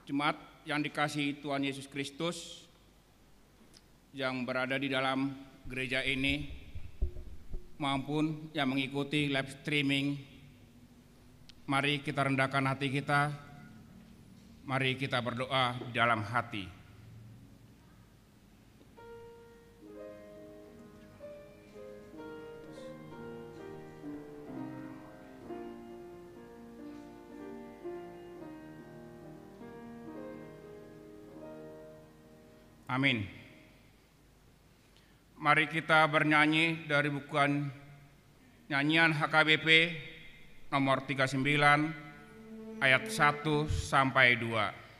Jemaat yang dikasihi Tuhan Yesus Kristus yang berada di dalam gereja ini maupun yang mengikuti live streaming, mari kita rendahkan hati kita, mari kita berdoa di dalam hati. Amin. Mari kita bernyanyi dari buku nyanyian HKBP nomor 39 ayat 1 sampai 2.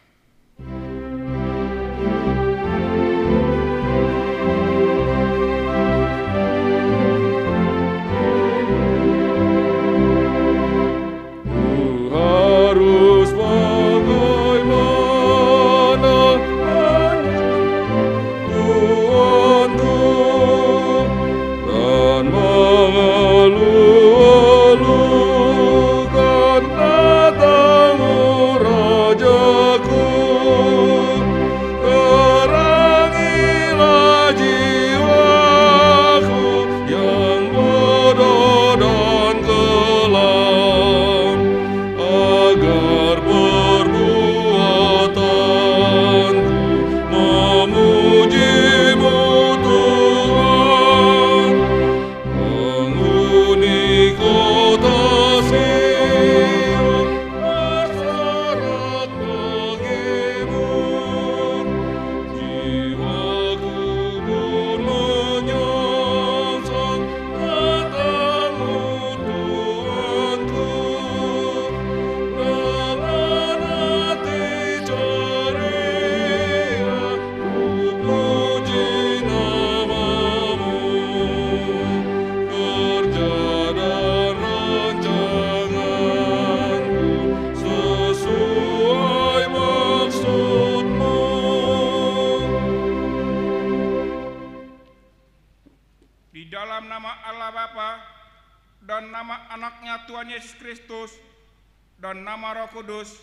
Dan nama Roh Kudus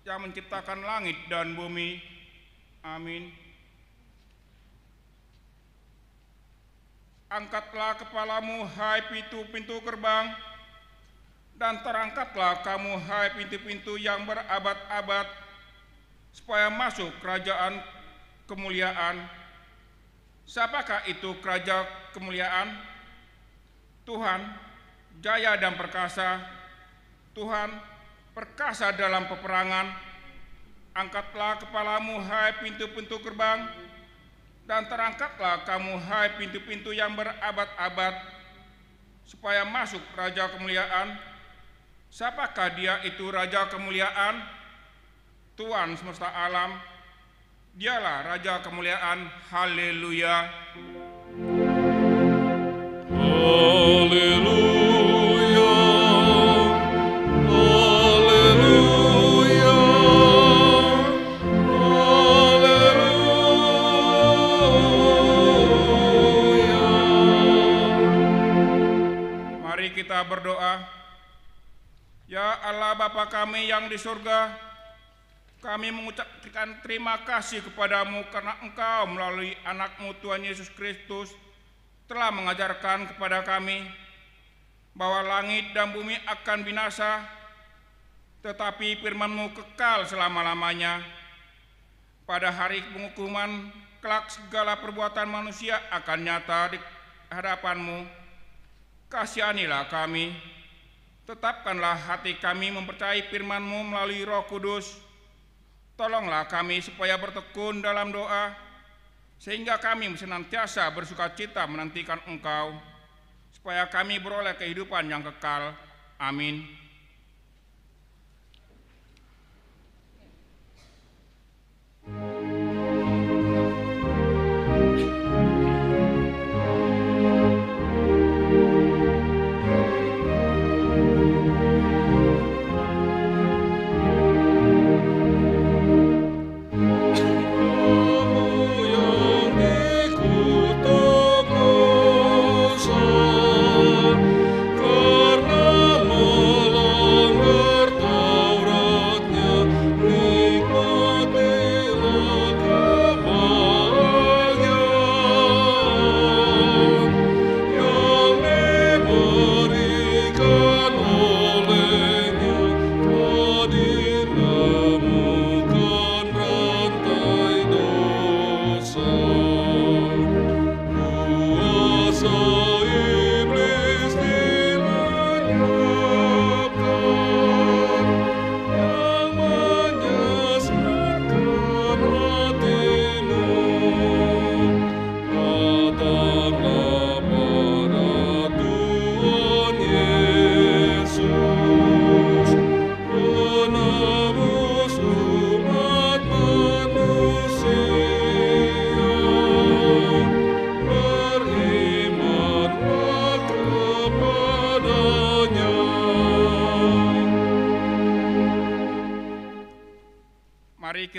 yang menciptakan langit dan bumi. Amin. Angkatlah kepalamu, hai pintu-pintu gerbang, dan terangkatlah kamu, hai pintu-pintu yang berabad-abad, supaya masuk kerajaan kemuliaan. Siapakah itu kerajaan kemuliaan? Tuhan, jaya dan perkasa. Tuhan, perkasa dalam peperangan. Angkatlah kepalamu, hai pintu-pintu gerbang, dan terangkatlah kamu, hai pintu-pintu yang berabad-abad, supaya masuk Raja Kemuliaan. Siapakah dia itu Raja Kemuliaan? Tuhan semesta alam, dialah Raja Kemuliaan. Haleluya. Haleluya. Kita berdoa. Ya Allah Bapa kami yang di surga, kami mengucapkan terima kasih kepadamu karena Engkau melalui anak-Mu Tuhan Yesus Kristus telah mengajarkan kepada kami bahwa langit dan bumi akan binasa, tetapi firman-Mu kekal selama-lamanya. Pada hari penghukuman kelak segala perbuatan manusia akan nyata di hadapan-Mu. Kasihanilah kami, tetapkanlah hati kami mempercayai firman-Mu melalui Roh Kudus. Tolonglah kami supaya bertekun dalam doa, sehingga kami senantiasa bersukacita menantikan Engkau, supaya kami beroleh kehidupan yang kekal. Amin. Karena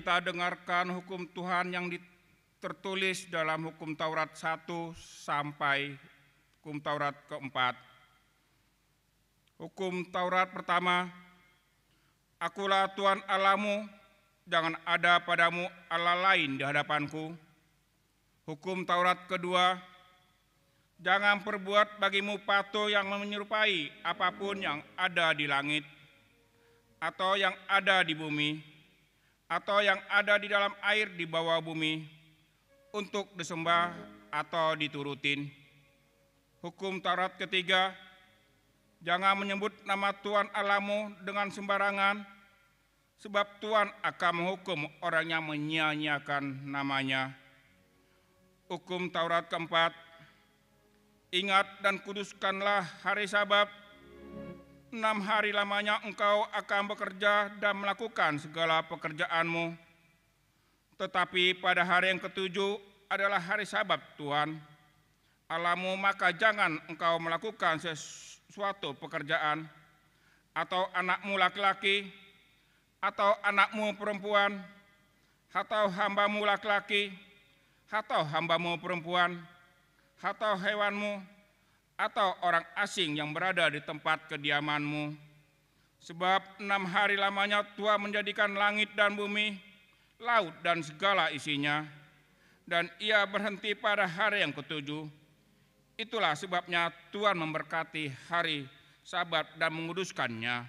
kita dengarkan hukum Tuhan yang tertulis dalam hukum Taurat 1 sampai hukum Taurat keempat. Hukum Taurat pertama, Akulah Tuhan Allahmu, jangan ada padamu Allah lain di hadapanku. Hukum Taurat kedua, jangan perbuat bagimu patung yang menyerupai apapun yang ada di langit, atau yang ada di bumi, atau yang ada di dalam air di bawah bumi, untuk disembah atau diturutin. Hukum Taurat ketiga, jangan menyebut nama Tuhan Allahmu dengan sembarangan, sebab Tuhan akan menghukum orang yang menyia-nyiakan namanya. Hukum Taurat keempat, ingat dan kuduskanlah hari Sabat. 6 hari lamanya engkau akan bekerja dan melakukan segala pekerjaanmu. Tetapi pada hari yang ketujuh adalah hari Sabat Tuhan Allahmu, maka jangan engkau melakukan sesuatu pekerjaan, atau anakmu laki-laki, atau anakmu perempuan, atau hambamu laki-laki, atau hambamu perempuan, atau hewanmu, atau orang asing yang berada di tempat kediamanmu. Sebab 6 hari lamanya Tuhan menjadikan langit dan bumi, laut dan segala isinya, dan ia berhenti pada hari yang ketujuh. Itulah sebabnya Tuhan memberkati hari Sabat dan menguduskannya.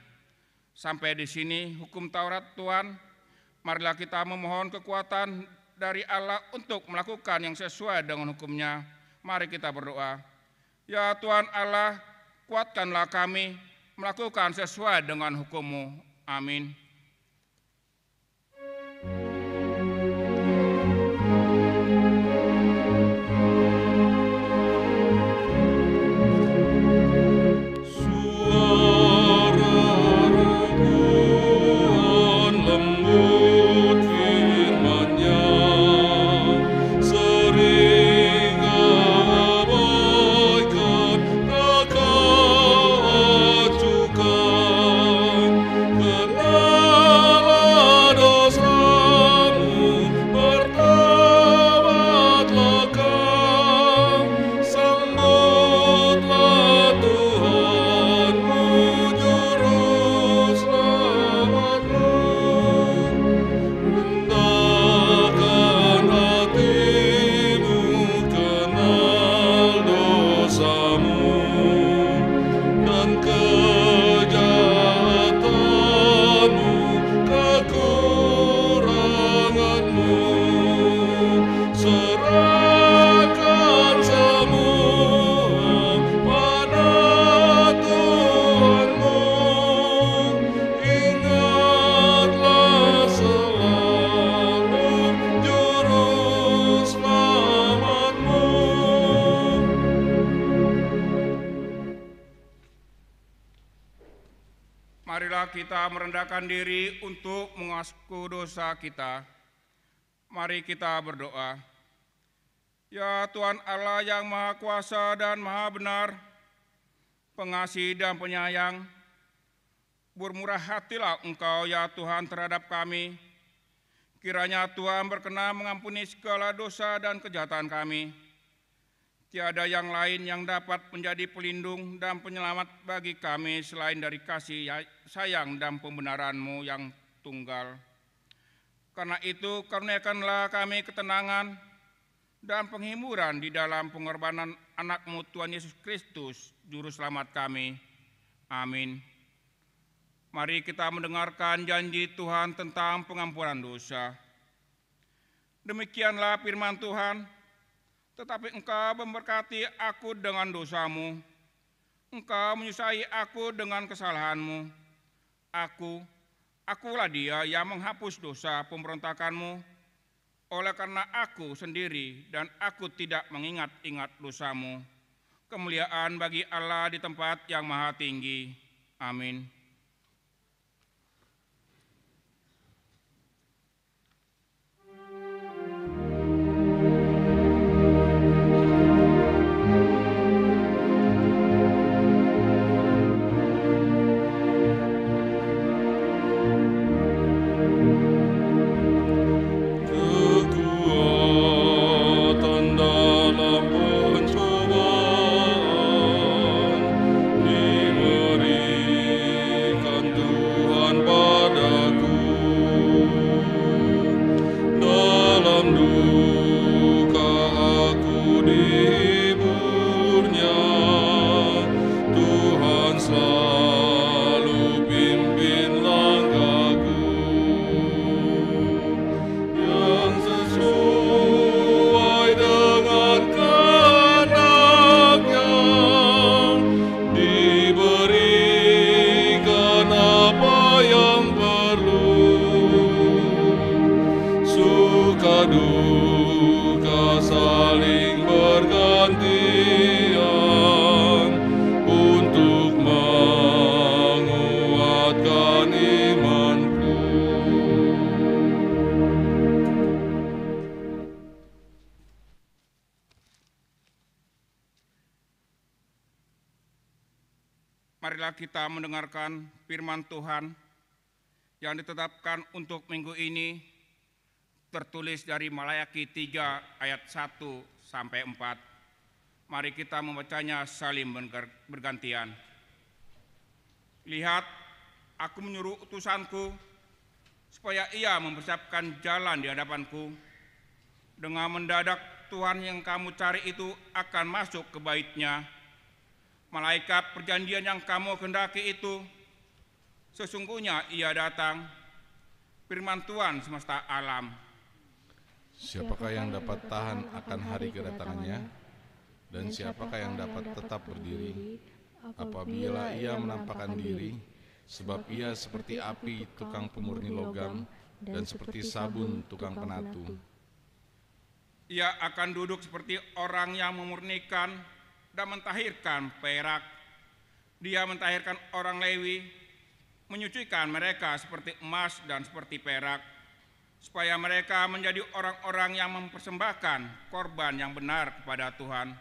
Sampai di sini hukum Taurat Tuhan. Marilah kita memohon kekuatan dari Allah untuk melakukan yang sesuai dengan hukumnya. Mari kita berdoa. Ya Tuhan Allah, kuatkanlah kami melakukan sesuai dengan hukum-Mu. Amin. Marilah kita merendahkan diri untuk mengaku dosa kita. Mari kita berdoa. Ya Tuhan Allah yang Maha Kuasa dan Maha Benar, pengasih dan penyayang, bermurah hatilah Engkau ya Tuhan terhadap kami. Kiranya Tuhan berkenan mengampuni segala dosa dan kejahatan kami. Tiada yang lain yang dapat menjadi pelindung dan penyelamat bagi kami selain dari kasih sayang dan pembenaran-Mu yang tunggal. Karena itu karuniakanlah kami ketenangan dan penghiburan di dalam pengorbanan anak-Mu Tuhan Yesus Kristus, Juru Selamat kami. Amin. Mari kita mendengarkan janji Tuhan tentang pengampunan dosa. Demikianlah firman Tuhan. Tetapi engkau memberkati aku dengan dosamu, engkau menyusahai aku dengan kesalahanmu. Akulah dia yang menghapus dosa pemberontakanmu, oleh karena aku sendiri dan aku tidak mengingat-ingat dosamu. Kemuliaan bagi Allah di tempat yang maha tinggi. Amin. dihiburnya. Tuhan selalu pimpin langkahku, yang sesuai dengan kehendaknya. Diberikan apa yang perlu, suka duka saling bergantian untuk menguatkan imanku. Marilah kita mendengarkan firman Tuhan yang ditetapkan untuk minggu ini, tertulis dari Malayaki 3 ayat 1 sampai 4. Mari kita membacanya saling bergantian. Lihat, aku menyuruh utusanku supaya ia mempersiapkan jalan di hadapanku. Dengan mendadak Tuhan yang kamu cari itu akan masuk ke bait-Nya. Malaikat perjanjian yang kamu kehendaki itu, sesungguhnya ia datang, firman Tuhan semesta alam. Siapakah yang dapat tahan akan hari kedatangannya? Dan siapakah yang dapat tetap berdiri apabila ia menampakkan diri? Sebab ia seperti api tukang pemurni logam dan seperti sabun tukang penatu. Ia akan duduk seperti orang yang memurnikan dan mentahirkan perak. Dia mentahirkan orang Lewi, menyucikan mereka seperti emas dan seperti perak, supaya mereka menjadi orang-orang yang mempersembahkan korban yang benar kepada Tuhan.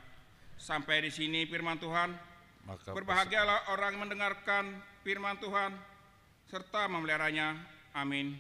Sampai di sini firman Tuhan. Maka Berbahagialah orang yang mendengarkan firman Tuhan serta memeliharanya. Amin.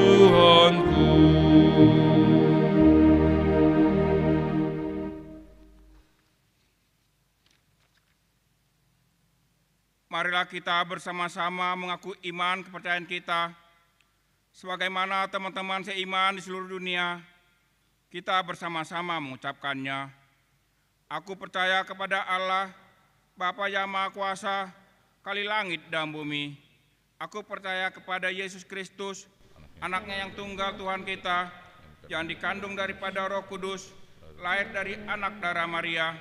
Tuhanku. Marilah kita bersama-sama mengaku iman kepercayaan kita. Sebagaimana teman-teman seiman di seluruh dunia, kita bersama-sama mengucapkannya. Aku percaya kepada Allah, Bapa yang Maha Kuasa, Kali langit dan bumi. Aku percaya kepada Yesus Kristus, Anaknya yang tunggal Tuhan kita, yang dikandung daripada Roh Kudus, lahir dari anak darah Maria,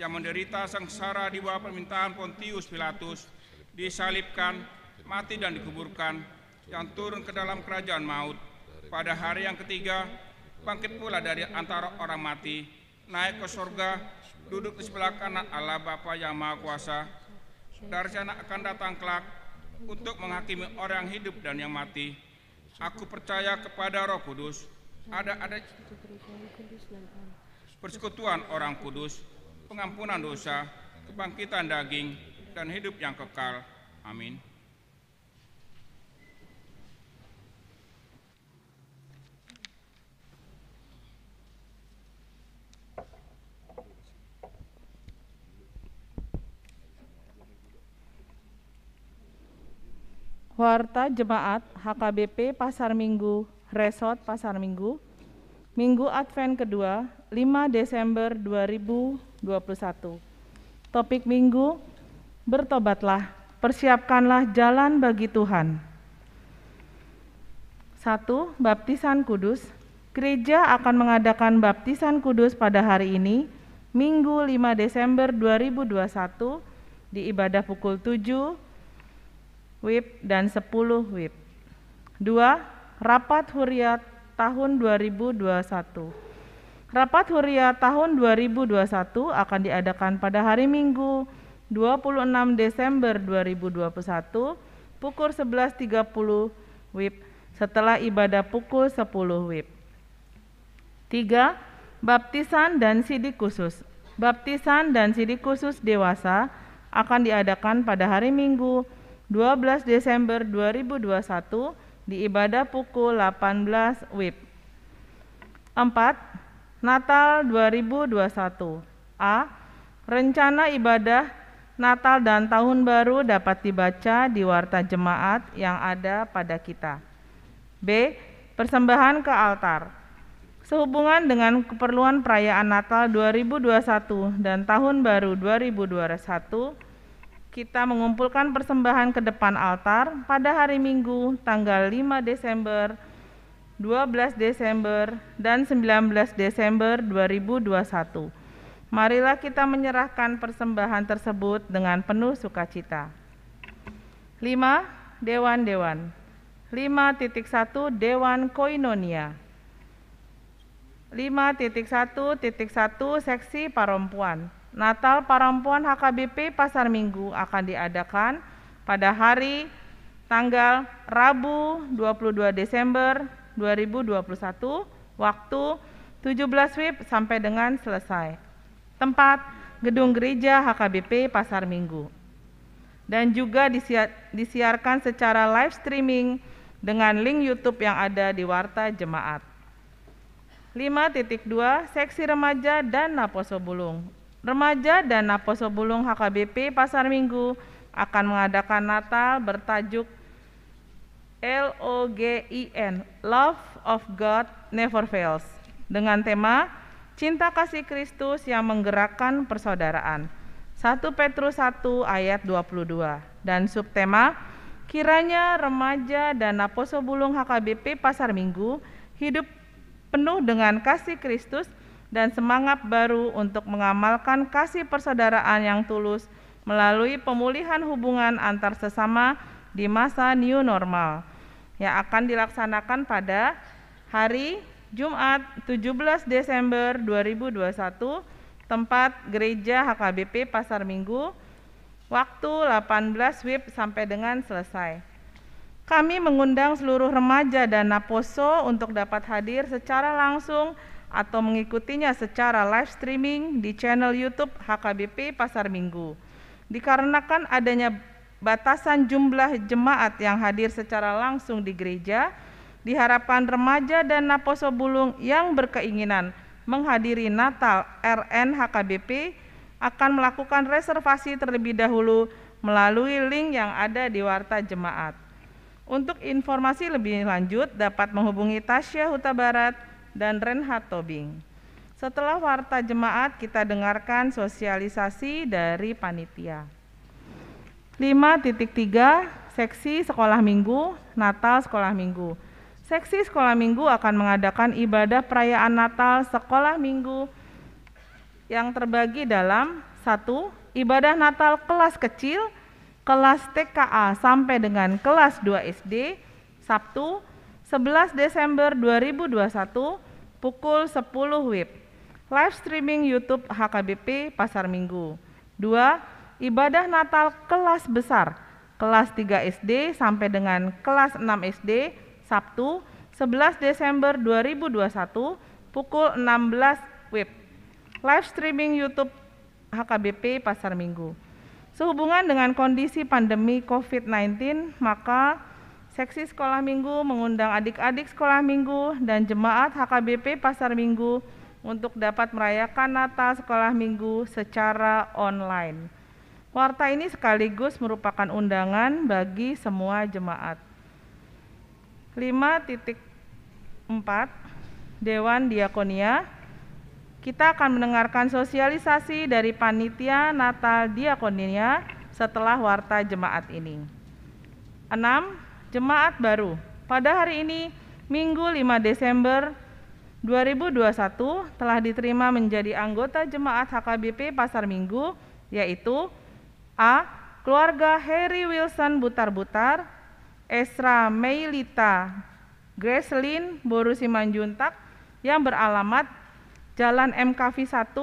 yang menderita sengsara di bawah permintaan Pontius Pilatus, disalibkan, mati dan dikuburkan, yang turun ke dalam kerajaan maut. Pada hari yang ketiga, bangkit pula dari antara orang mati, naik ke surga, duduk di sebelah kanan Allah Bapa yang Maha Kuasa. Dari sana akan datang kelak untuk menghakimi orang yang hidup dan yang mati. Aku percaya kepada Roh Kudus, ada persekutuan orang kudus, pengampunan dosa, kebangkitan daging, dan hidup yang kekal. Amin. Warta Jemaat HKBP Pasar Minggu, Resort Pasar Minggu, Minggu Advent kedua, 5 Desember 2021. Topik Minggu, bertobatlah, persiapkanlah jalan bagi Tuhan. 1. Baptisan Kudus. Gereja akan mengadakan baptisan kudus pada hari ini, Minggu 5 Desember 2021, di ibadah pukul 7 WIB dan 10 WIB. 2. Rapat Huriat tahun 2021. Rapat Huriat tahun 2021 akan diadakan pada hari Minggu 26 Desember 2021 pukul 11.30 WIB setelah ibadah pukul 10 WIB. 3. Baptisan dan sidik khusus. Baptisan dan sidik khusus dewasa akan diadakan pada hari Minggu 12 Desember 2021 di ibadah pukul 18 WIB. 4. Natal 2021. A. Rencana ibadah Natal dan Tahun Baru dapat dibaca di Warta Jemaat yang ada pada kita. B. Persembahan ke altar. Sehubungan dengan keperluan perayaan Natal 2021 dan Tahun Baru 2021, kita mengumpulkan persembahan ke depan altar pada hari Minggu tanggal 5 Desember, 12 Desember, dan 19 Desember 2021. Marilah kita menyerahkan persembahan tersebut dengan penuh sukacita. 5. Dewan-dewan. 5.1 Dewan Koinonia. 5.1.1 Seksi Perempuan. Natal Perempuan HKBP Pasar Minggu akan diadakan pada hari tanggal Rabu 22 Desember 2021, waktu 17 WIB sampai dengan selesai. Tempat Gedung Gereja HKBP Pasar Minggu. Dan juga disiarkan secara live streaming dengan link YouTube yang ada di Warta Jemaat. 5.2 Seksi Remaja dan Naposo Bulung. Remaja dan Naposo Bulung HKBP Pasar Minggu akan mengadakan Natal bertajuk LOGIN, Love of God Never Fails, dengan tema Cinta Kasih Kristus yang Menggerakkan Persaudaraan. 1 Petrus 1 ayat 22. Dan subtema, kiranya remaja dan Naposo Bulung HKBP Pasar Minggu hidup penuh dengan kasih Kristus dan semangat baru untuk mengamalkan kasih persaudaraan yang tulus melalui pemulihan hubungan antar sesama di masa new normal yang akan dilaksanakan pada hari Jumat 17 Desember 2021, tempat Gereja HKBP Pasar Minggu, waktu 18 WIB sampai dengan selesai. Kami mengundang seluruh remaja dan Naposo untuk dapat hadir secara langsung atau mengikutinya secara live streaming di channel YouTube HKBP Pasar Minggu. Dikarenakan adanya batasan jumlah jemaat yang hadir secara langsung di gereja, Diharapkan remaja dan Naposobulung yang berkeinginan menghadiri Natal RN HKBP akan melakukan reservasi terlebih dahulu melalui link yang ada di Warta Jemaat. Untuk informasi lebih lanjut dapat menghubungi Tasya Huta Barat dan Renhat Tobing. Setelah Warta Jemaat kita dengarkan sosialisasi dari panitia. 5.3 Seksi Sekolah Minggu, Natal Sekolah Minggu. Seksi Sekolah Minggu akan mengadakan ibadah perayaan Natal Sekolah Minggu yang terbagi dalam 1. Ibadah Natal kelas kecil, kelas TKA sampai dengan kelas 2 SD, Sabtu 11 Desember 2021, pukul 10 WIB. Live streaming YouTube HKBP Pasar Minggu. 2. Ibadah Natal kelas besar, kelas 3 SD sampai dengan kelas 6 SD, Sabtu 11 Desember 2021 pukul 16 WIB. Live streaming YouTube HKBP Pasar Minggu. Sehubungan dengan kondisi pandemi COVID-19, maka Seksi Sekolah Minggu mengundang adik-adik Sekolah Minggu dan jemaat HKBP Pasar Minggu untuk dapat merayakan Natal Sekolah Minggu secara online. Warta ini sekaligus merupakan undangan bagi semua jemaat. 5.4 Dewan Diakonia. Kita akan mendengarkan sosialisasi dari panitia Natal Diakonia setelah Warta Jemaat ini. 6. Jemaat baru. Pada hari ini, Minggu 5 Desember 2021 telah diterima menjadi anggota jemaat HKBP Pasar Minggu, yaitu A. Keluarga Harry Wilson Butar-Butar, Esra Meilita Gracelyn Boru Simanjuntak yang beralamat Jalan MKV 1,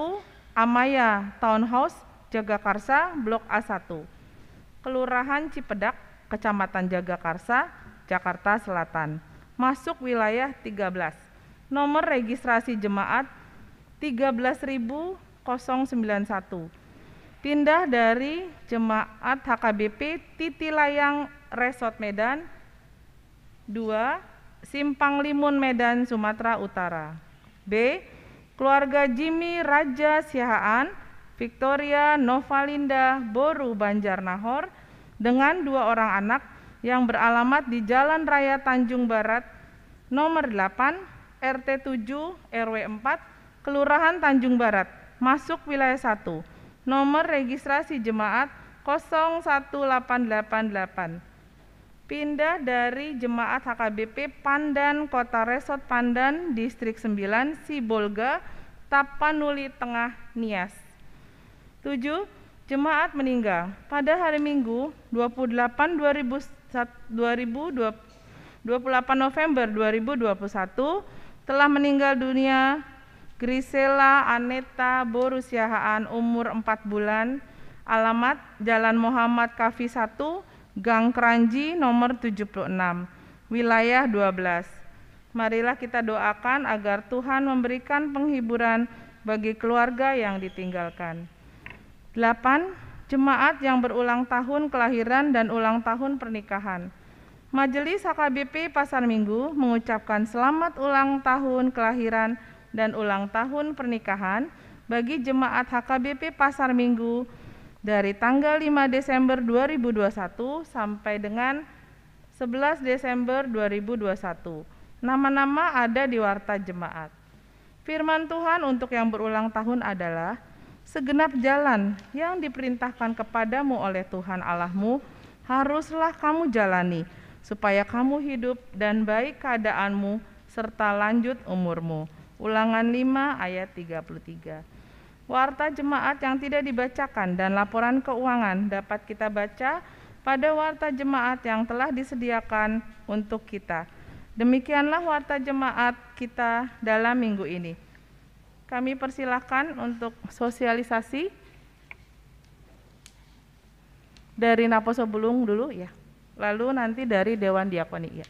Amaya Townhouse, Jagakarsa, Blok A1, Kelurahan Cipedak, Kecamatan Jagakarsa, Jakarta Selatan, masuk wilayah 13. Nomor registrasi jemaat 13.091. Pindah dari jemaat HKBP Titilayang Resort Medan 2, Simpang Limun Medan, Sumatera Utara. B. Keluarga Jimmy Raja Sihaan, Victoria Novalinda Boru Banjarnahor dengan 2 orang anak yang beralamat di Jalan Raya Tanjung Barat nomor 8 RT 7 RW 4 Kelurahan Tanjung Barat, masuk wilayah 1. Nomor registrasi jemaat 01888. Pindah dari jemaat HKBP Pandan Kota Resort Pandan Distrik 9 Sibolga Tapanuli Tengah Nias. 7. Jemaat meninggal pada hari Minggu 28 November 2021 telah meninggal dunia Grisela Aneta Boru Siahaan umur 4 bulan, alamat Jalan Muhammad Kafi 1, Gang Kranji nomor 76, wilayah 12. Marilah kita doakan agar Tuhan memberikan penghiburan bagi keluarga yang ditinggalkan. 8. Jemaat yang berulang tahun kelahiran dan ulang tahun pernikahan. Majelis HKBP Pasar Minggu mengucapkan selamat ulang tahun kelahiran dan ulang tahun pernikahan bagi jemaat HKBP Pasar Minggu dari tanggal 5 Desember 2021 sampai dengan 11 Desember 2021. Nama-nama ada di Warta Jemaat. Firman Tuhan untuk yang berulang tahun adalah, segenap jalan yang diperintahkan kepadamu oleh Tuhan Allahmu haruslah kamu jalani, supaya kamu hidup dan baik keadaanmu serta lanjut umurmu. Ulangan 5 ayat 33. Warta jemaat yang tidak dibacakan dan laporan keuangan dapat kita baca pada warta jemaat yang telah disediakan untuk kita. Demikianlah warta jemaat kita dalam minggu ini. Kami persilahkan untuk sosialisasi dari Naposobulung dulu ya. Lalu nanti dari Dewan Diakoni ya.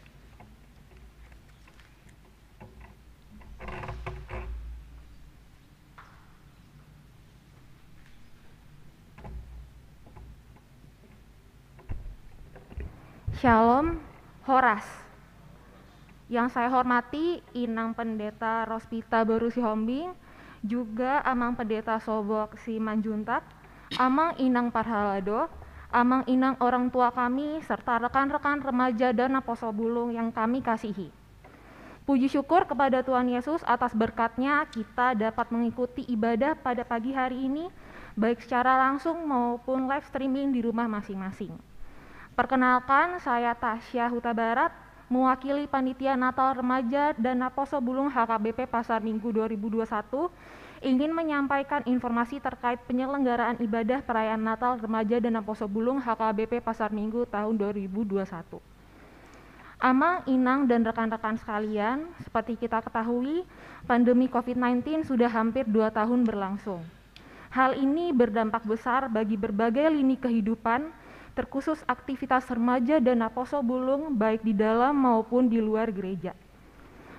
Shalom, Horas. Yang saya hormati Inang Pendeta Rospita Baru Sihombing, juga Amang Pendeta Sobok Simanjuntak, Amang Inang Parhalado, Amang Inang orang tua kami, serta rekan-rekan remaja dan Apostle Bulung yang kami kasihi. Puji syukur kepada Tuhan Yesus atas berkat-Nya kita dapat mengikuti ibadah pada pagi hari ini, baik secara langsung maupun live streaming di rumah masing-masing. Perkenalkan, saya Tasya Huta Barat, mewakili Panitia Natal Remaja dan Apostle Bulung HKBP Pasar Minggu 2021, ingin menyampaikan informasi terkait penyelenggaraan ibadah perayaan Natal Remaja dan Apostle Bulung HKBP Pasar Minggu tahun 2021. Amang, Inang, dan rekan-rekan sekalian, seperti kita ketahui, pandemi COVID-19 sudah hampir 2 tahun berlangsung. Hal ini berdampak besar bagi berbagai lini kehidupan, terkhusus aktivitas remaja dan Apostle Bulung baik di dalam maupun di luar gereja.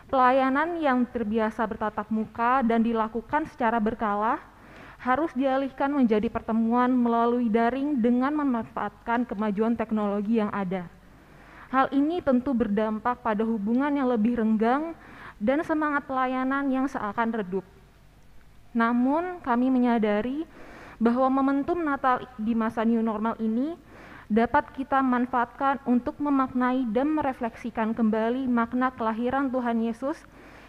Pelayanan yang terbiasa bertatap muka dan dilakukan secara berkala harus dialihkan menjadi pertemuan melalui daring dengan memanfaatkan kemajuan teknologi yang ada. Hal ini tentu berdampak pada hubungan yang lebih renggang dan semangat pelayanan yang seakan redup. Namun kami menyadari bahwa momentum Natal di masa new normal ini dapat kita manfaatkan untuk memaknai dan merefleksikan kembali makna kelahiran Tuhan Yesus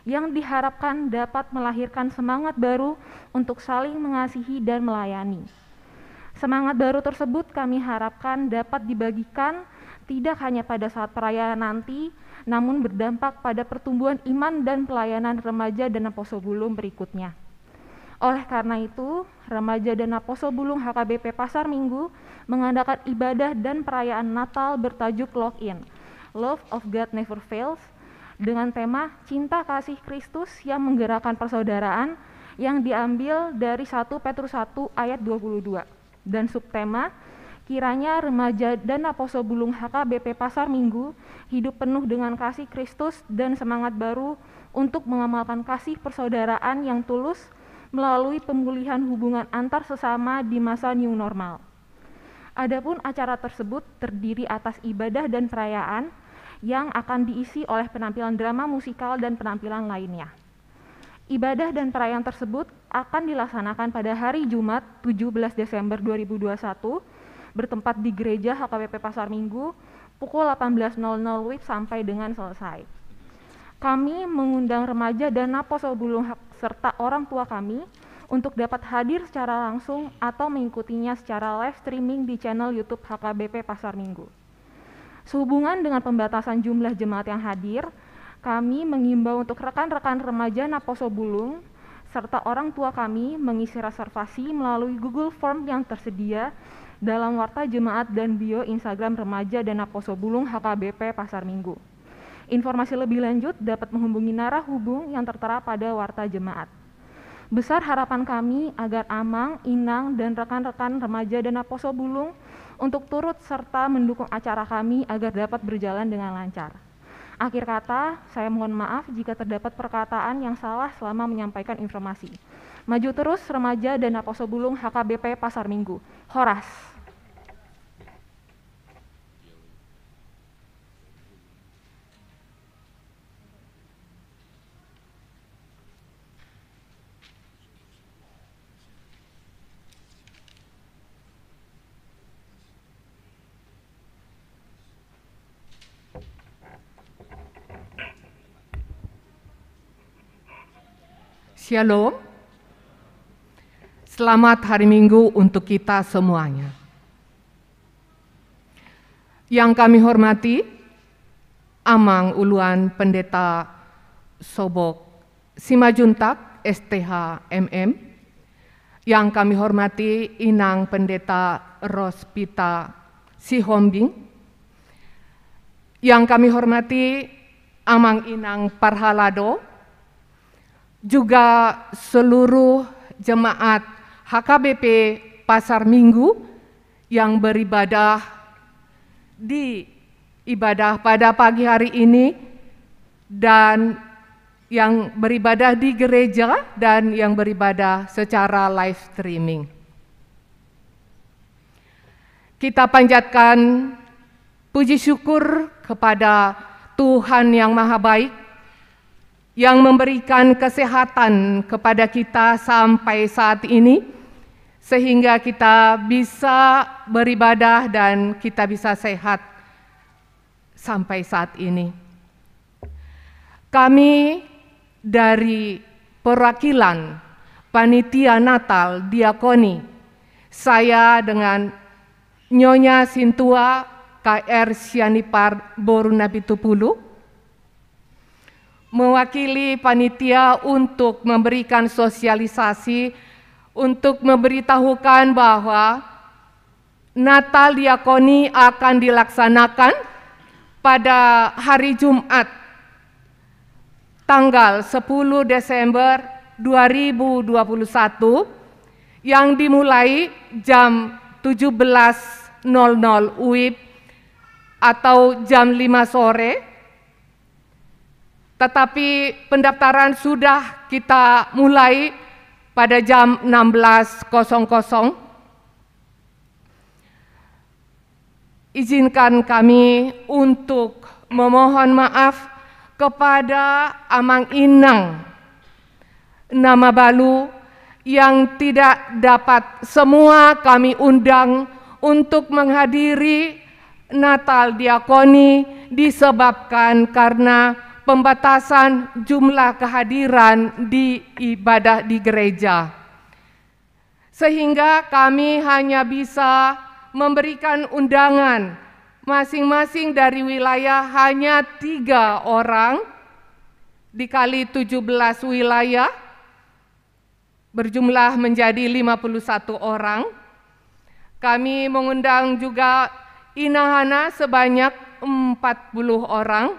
yang diharapkan dapat melahirkan semangat baru untuk saling mengasihi dan melayani. Semangat baru tersebut kami harapkan dapat dibagikan tidak hanya pada saat perayaan nanti, namun berdampak pada pertumbuhan iman dan pelayanan remaja dan Apostle Bulung berikutnya. Oleh karena itu, Remaja dan Apostle Bulung HKBP Pasar Minggu mengadakan ibadah dan perayaan Natal bertajuk Lock-in, Love of God Never Fails, dengan tema Cinta Kasih Kristus yang Menggerakkan Persaudaraan yang diambil dari 1 Petrus 1 ayat 22, dan subtema Kiranya Remaja dan Apostle Bulung HKBP Pasar Minggu hidup penuh dengan kasih Kristus dan semangat baru untuk mengamalkan kasih persaudaraan yang tulus melalui pemulihan hubungan antar sesama di masa new normal. Adapun acara tersebut terdiri atas ibadah dan perayaan yang akan diisi oleh penampilan drama musikal dan penampilan lainnya. Ibadah dan perayaan tersebut akan dilaksanakan pada hari Jumat 17 Desember 2021 bertempat di Gereja HKBP Pasar Minggu pukul 18.00 WIB sampai dengan selesai. Kami mengundang remaja dan Apostle Bulung serta orang tua kami untuk dapat hadir secara langsung atau mengikutinya secara live streaming di channel YouTube HKBP Pasar Minggu. Sehubungan dengan pembatasan jumlah jemaat yang hadir, kami mengimbau untuk rekan-rekan remaja Apostle Bulung serta orang tua kami mengisi reservasi melalui Google Form yang tersedia dalam warta jemaat dan bio Instagram Remaja dan Apostle Bulung HKBP Pasar Minggu. Informasi lebih lanjut dapat menghubungi narah hubung yang tertera pada warta jemaat. Besar harapan kami agar Amang, Inang, dan rekan-rekan remaja dan Apostle Bulung untuk turut serta mendukung acara kami agar dapat berjalan dengan lancar. Akhir kata, saya mohon maaf jika terdapat perkataan yang salah selama menyampaikan informasi. Maju terus Remaja dan Apostle Bulung HKBP Pasar Minggu. Horas. Shalom. Selamat hari Minggu untuk kita semuanya. Yang kami hormati, Amang Uluan Pendeta Sobok Simajuntak, STH MM. Yang kami hormati, Inang Pendeta Rospita Sihombing. Yang kami hormati, Amang Inang Parhalado, juga seluruh jemaat HKBP Pasar Minggu yang beribadah di ibadah pada pagi hari ini dan yang beribadah di gereja dan yang beribadah secara live streaming. Kita panjatkan puji syukur kepada Tuhan yang Maha Baik yang memberikan kesehatan kepada kita sampai saat ini, sehingga kita bisa beribadah dan kita bisa sehat sampai saat ini. Kami dari perwakilan Panitia Natal Diakoni, saya dengan Nyonya Sintua KR Sianipar Borunapitupulu, mewakili panitia untuk memberikan sosialisasi, untuk memberitahukan bahwa Natal Diakoni akan dilaksanakan pada hari Jumat tanggal 10 Desember 2021 yang dimulai jam 17.00 WIB atau jam 5 sore, tetapi pendaftaran sudah kita mulai pada jam 16.00. Izinkan kami untuk memohon maaf kepada Amang Inang Namabalu yang tidak dapat semua kami undang untuk menghadiri Natal Diakoni disebabkan karena pembatasan jumlah kehadiran di ibadah di gereja. Sehingga kami hanya bisa memberikan undangan masing-masing dari wilayah hanya 3 orang dikali 17 wilayah berjumlah menjadi 51 orang. Kami mengundang juga inahana sebanyak 40 orang,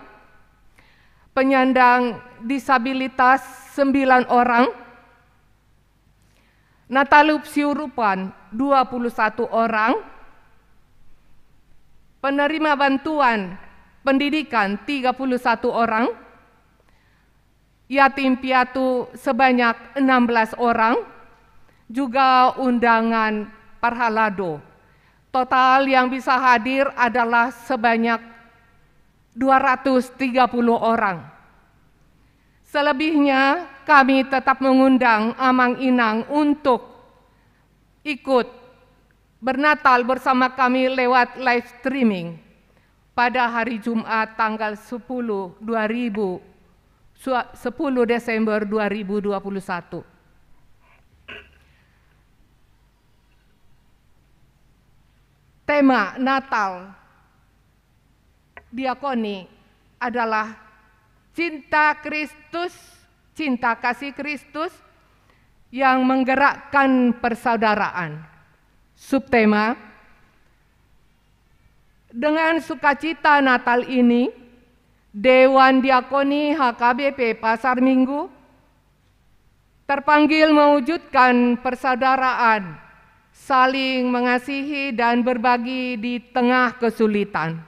penyandang disabilitas 9 orang, Natalup Siurupan 21 orang, penerima bantuan pendidikan 31 orang, yatim piatu sebanyak 16 orang, juga undangan parhalado. Total yang bisa hadir adalah sebanyak 230 orang. Selebihnya kami tetap mengundang Amang Inang untuk ikut bernatal bersama kami lewat live streaming pada hari Jumat tanggal 10 Desember 2021. Tema Natal Diakoni adalah cinta Kristus, cinta kasih Kristus yang menggerakkan persaudaraan. Subtema, dengan sukacita Natal ini, Dewan Diakoni HKBP Pasar Minggu terpanggil mewujudkan persaudaraan, saling mengasihi dan berbagi di tengah kesulitan.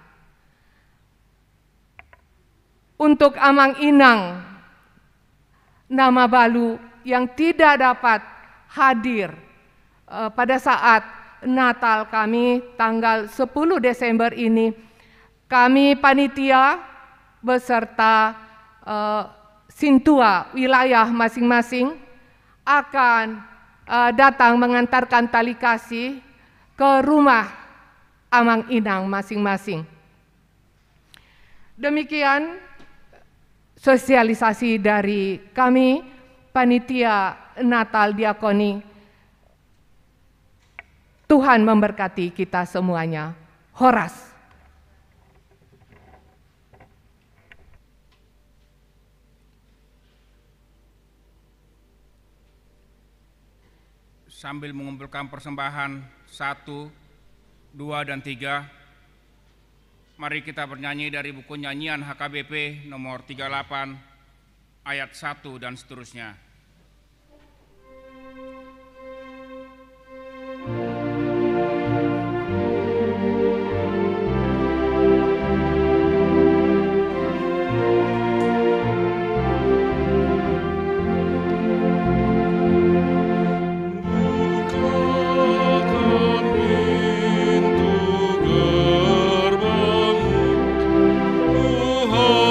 Untuk Amang Inang Namabalu yang tidak dapat hadir pada saat Natal kami tanggal 10 Desember ini, kami panitia beserta Sintua wilayah masing-masing akan datang mengantarkan tali kasih ke rumah Amang Inang masing-masing. Demikian sosialisasi dari kami panitia Natal Diakoni. Tuhan memberkati kita semuanya. Horas. Sambil mengumpulkan persembahan 1, 2, dan 3, mari kita bernyanyi dari buku nyanyian HKBP nomor 38 ayat 1 dan seterusnya. Tuhan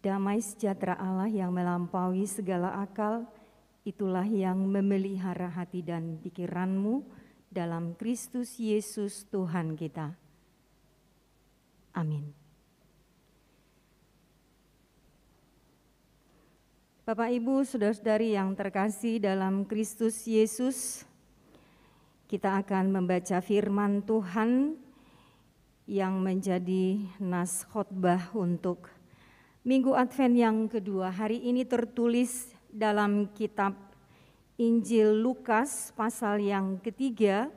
Damai sejahtera Allah yang melampaui segala akal, itulah yang memelihara hati dan pikiranmu dalam Kristus Yesus Tuhan kita. Amin. Bapak, Ibu, saudara-saudari yang terkasih dalam Kristus Yesus, kita akan membaca firman Tuhan yang menjadi nas khotbah untuk Minggu Advent yang kedua. Hari ini tertulis dalam kitab Injil Lukas pasal yang ketiga,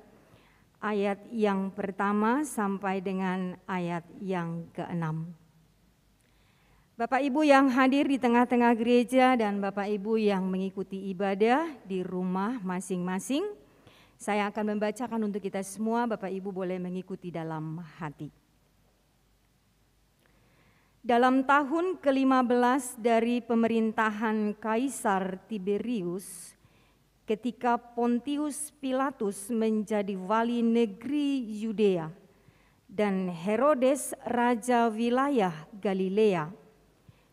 ayat yang pertama sampai dengan ayat yang ke-6. Bapak Ibu yang hadir di tengah-tengah gereja dan Bapak Ibu yang mengikuti ibadah di rumah masing-masing, saya akan membacakan untuk kita semua. Bapak Ibu boleh mengikuti dalam hati. Dalam tahun ke-15 dari pemerintahan Kaisar Tiberius, ketika Pontius Pilatus menjadi wali negeri Yudea dan Herodes raja wilayah Galilea,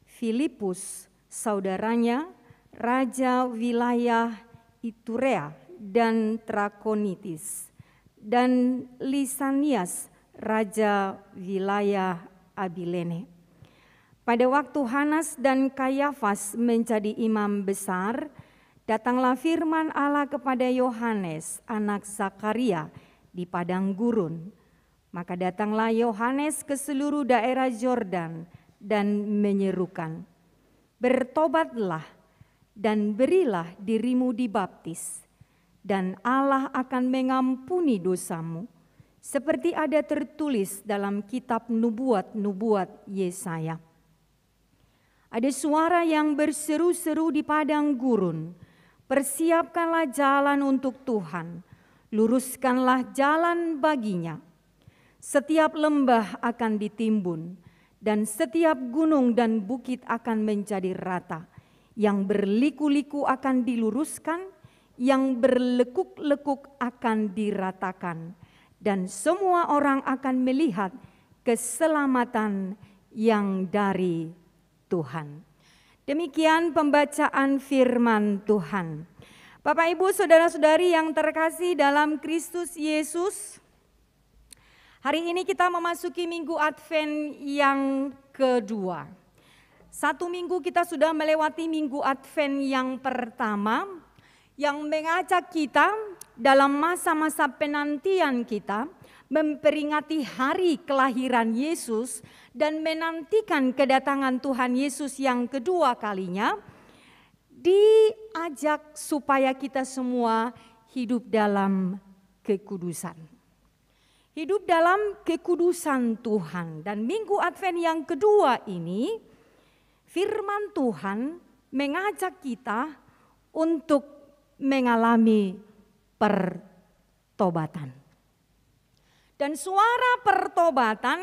Filipus saudaranya raja wilayah Iturea dan Trakonitis, dan Lisanias raja wilayah Abilene. Pada waktu Hanas dan Kayafas menjadi imam besar, datanglah firman Allah kepada Yohanes, anak Zakaria, di padang gurun. Maka datanglah Yohanes ke seluruh daerah Yordan dan menyerukan, "Bertobatlah dan berilah dirimu dibaptis, dan Allah akan mengampuni dosamu, seperti ada tertulis dalam kitab nubuat-nubuat Yesaya." Ada suara yang berseru-seru di padang gurun, "Persiapkanlah jalan untuk Tuhan, luruskanlah jalan baginya. Setiap lembah akan ditimbun, dan setiap gunung dan bukit akan menjadi rata. Yang berliku-liku akan diluruskan, yang berlekuk-lekuk akan diratakan, dan semua orang akan melihat keselamatan yang dari Tuhan." Demikian pembacaan firman Tuhan. Bapak, Ibu, saudara-saudari yang terkasih dalam Kristus Yesus, hari ini kita memasuki Minggu Advent yang kedua. Satu minggu kita sudah melewati Minggu Advent yang pertama, yang mengajak kita dalam masa-masa penantian kita memperingati hari kelahiran Yesus dan menantikan kedatangan Tuhan Yesus yang kedua kalinya, diajak supaya kita semua hidup dalam kekudusan. Hidup dalam kekudusan Tuhan. Dan Minggu Advent yang kedua ini, firman Tuhan mengajak kita untuk mengalami pertobatan. Dan suara pertobatan,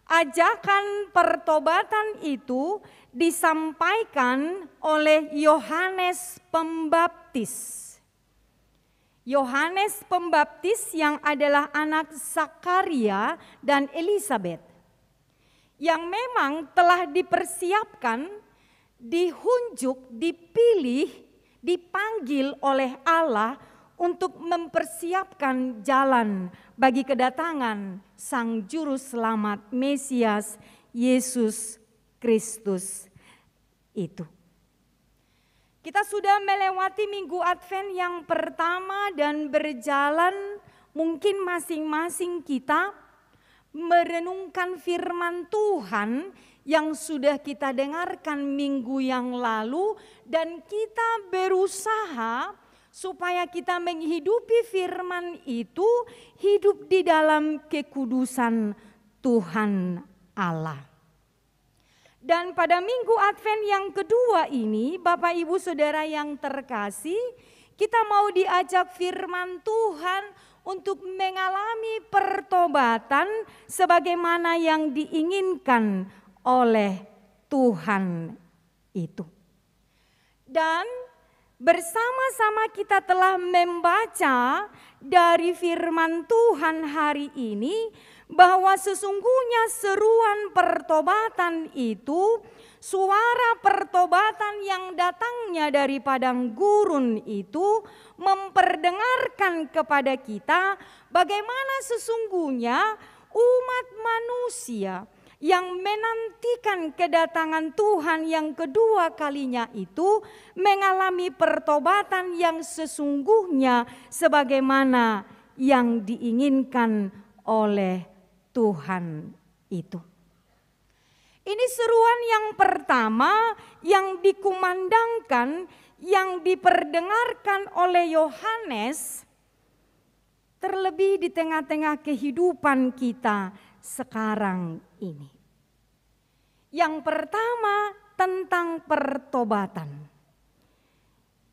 ajakan pertobatan itu disampaikan oleh Yohanes Pembaptis. Yohanes Pembaptis yang adalah anak Zakaria dan Elisabet, yang memang telah dipersiapkan, dihunjuk, dipilih, dipanggil oleh Allah untuk mempersiapkan jalan bagi kedatangan Sang Juru Selamat Mesias Yesus Kristus itu. Kita sudah melewati Minggu Advent yang pertama dan berjalan, mungkin masing-masing kita merenungkan firman Tuhan yang sudah kita dengarkan minggu yang lalu, dan kita berusaha supaya kita menghidupi firman itu, hidup di dalam kekudusan Tuhan Allah. Dan pada Minggu Advent yang kedua ini, Bapak Ibu Saudara yang terkasih, kita mau diajak firman Tuhan untuk mengalami pertobatan sebagaimana yang diinginkan oleh Tuhan itu. Dan bersama-sama kita telah membaca dari firman Tuhan hari ini bahwa sesungguhnya seruan pertobatan itu suara pertobatan yang datangnya dari padang gurun itu memperdengarkan kepada kita bagaimana sesungguhnya umat manusia yang menantikan kedatangan Tuhan yang kedua kalinya itu mengalami pertobatan yang sesungguhnya sebagaimana yang diinginkan oleh Tuhan itu. Ini seruan yang pertama yang dikumandangkan, yang diperdengarkan oleh Yohanes, terlebih di tengah-tengah kehidupan kita sekarang ini. Yang pertama tentang pertobatan.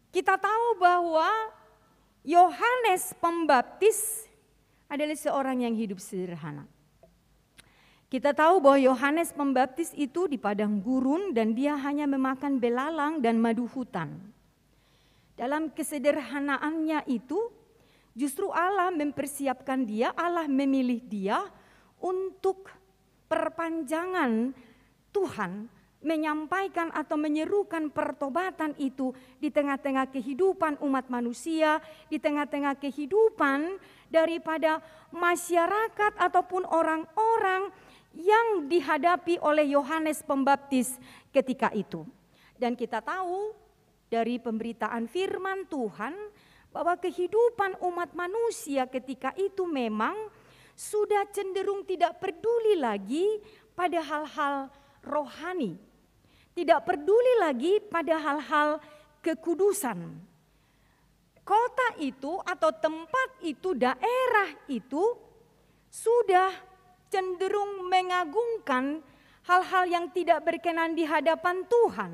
Kita tahu bahwa Yohanes Pembaptis adalah seorang yang hidup sederhana. Kita tahu bahwa Yohanes Pembaptis itu di padang gurun dan dia hanya memakan belalang dan madu hutan. Dalam kesederhanaannya itu justru Allah mempersiapkan dia, Allah memilih dia untuk perpanjangan Tuhan menyampaikan atau menyerukan pertobatan itu di tengah-tengah kehidupan umat manusia, di tengah-tengah kehidupan daripada masyarakat ataupun orang-orang yang dihadapi oleh Yohanes Pembaptis ketika itu. Dan kita tahu dari pemberitaan firman Tuhan bahwa kehidupan umat manusia ketika itu memang sudah cenderung tidak peduli lagi pada hal-hal rohani. Tidak peduli lagi pada hal-hal kekudusan. Kota itu atau tempat itu, daerah itu sudah cenderung mengagungkan hal-hal yang tidak berkenan di hadapan Tuhan.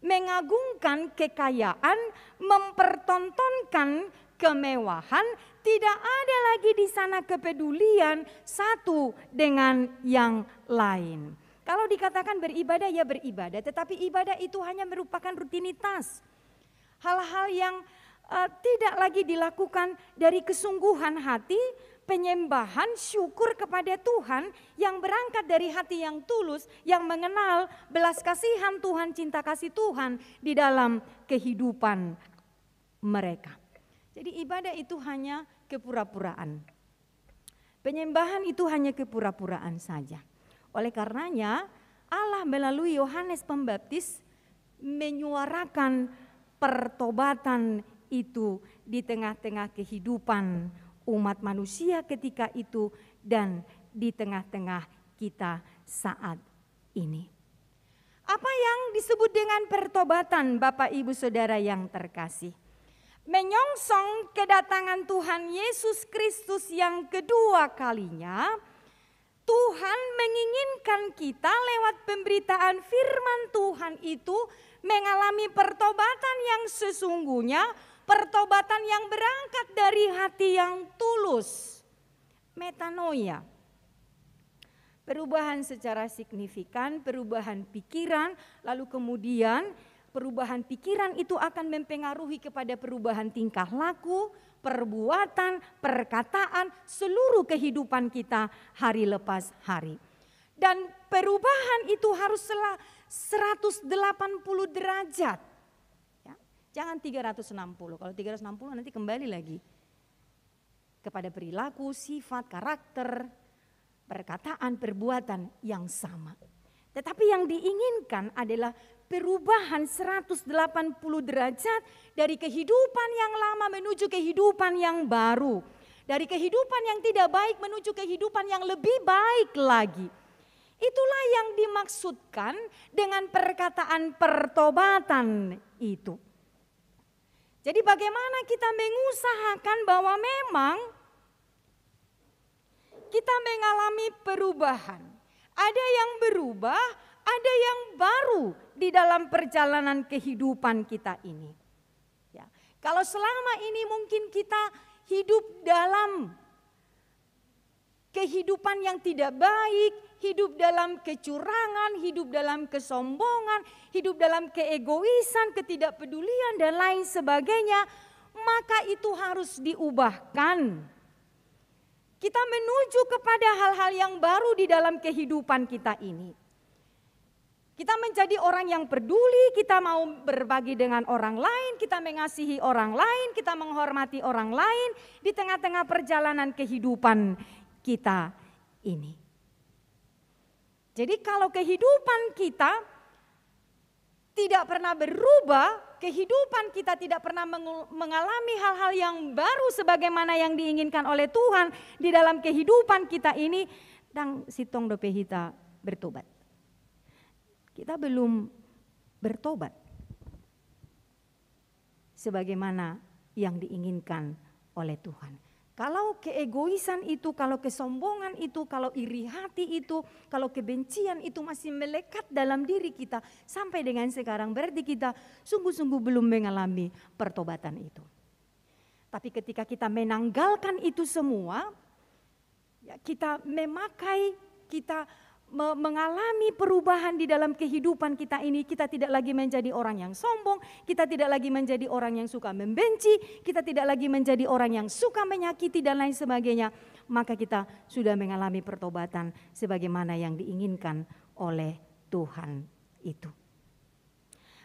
Mengagungkan kekayaan, mempertontonkan kemewahan, tidak ada lagi di sana kepedulian satu dengan yang lain. Kalau dikatakan beribadah, ya beribadah, tetapi ibadah itu hanya merupakan rutinitas. Hal-hal yang tidak lagi dilakukan dari kesungguhan hati, penyembahan, syukur kepada Tuhan yang berangkat dari hati yang tulus, yang mengenal belas kasihan Tuhan, cinta kasih Tuhan di dalam kehidupan mereka. Jadi ibadah itu hanya kepura-puraan. Penyembahan itu hanya kepura-puraan saja. Oleh karenanya Allah melalui Yohanes Pembaptis menyuarakan pertobatan itu di tengah-tengah kehidupan umat manusia ketika itu dan di tengah-tengah kita saat ini. Apa yang disebut dengan pertobatan, Bapak Ibu Saudara yang terkasih? Menyongsong kedatangan Tuhan Yesus Kristus yang kedua kalinya, Tuhan menginginkan kita lewat pemberitaan firman Tuhan itu mengalami pertobatan yang sesungguhnya, pertobatan yang berangkat dari hati yang tulus. Metanoia. Perubahan secara signifikan, perubahan pikiran, lalu kemudian perubahan pikiran itu akan mempengaruhi kepada perubahan tingkah laku, perbuatan, perkataan, seluruh kehidupan kita hari lepas hari. Dan perubahan itu haruslah 180 derajat. Ya, jangan 360, kalau 360 nanti kembali lagi kepada perilaku, sifat, karakter, perkataan, perbuatan yang sama. Tetapi yang diinginkan adalah perubahan 180 derajat dari kehidupan yang lama menuju kehidupan yang baru. Dari kehidupan yang tidak baik menuju kehidupan yang lebih baik lagi. Itulah yang dimaksudkan dengan perkataan pertobatan itu. Jadi bagaimana kita mengusahakan bahwa memang kita mengalami perubahan. Ada yang berubah, ada yang baru di dalam perjalanan kehidupan kita ini. Ya, kalau selama ini mungkin kita hidup dalam kehidupan yang tidak baik, hidup dalam kecurangan, hidup dalam kesombongan, hidup dalam keegoisan, ketidakpedulian dan lain sebagainya, maka itu harus diubahkan. Kita menuju kepada hal-hal yang baru di dalam kehidupan kita ini. Kita menjadi orang yang peduli, kita mau berbagi dengan orang lain, kita mengasihi orang lain, kita menghormati orang lain di tengah-tengah perjalanan kehidupan kita ini. Jadi kalau kehidupan kita tidak pernah berubah, kehidupan kita tidak pernah mengalami hal-hal yang baru sebagaimana yang diinginkan oleh Tuhan di dalam kehidupan kita ini, dan sitong dope hita bertobat. Kita belum bertobat sebagaimana yang diinginkan oleh Tuhan. Kalau keegoisan itu, kalau kesombongan itu, kalau iri hati itu, kalau kebencian itu masih melekat dalam diri kita sampai dengan sekarang, berarti kita sungguh-sungguh belum mengalami pertobatan itu. Tapi ketika kita menanggalkan itu semua, ya kita memakai, kita mengalami perubahan di dalam kehidupan kita ini, kita tidak lagi menjadi orang yang sombong, kita tidak lagi menjadi orang yang suka membenci, kita tidak lagi menjadi orang yang suka menyakiti dan lain sebagainya, maka kita sudah mengalami pertobatan sebagaimana yang diinginkan oleh Tuhan itu.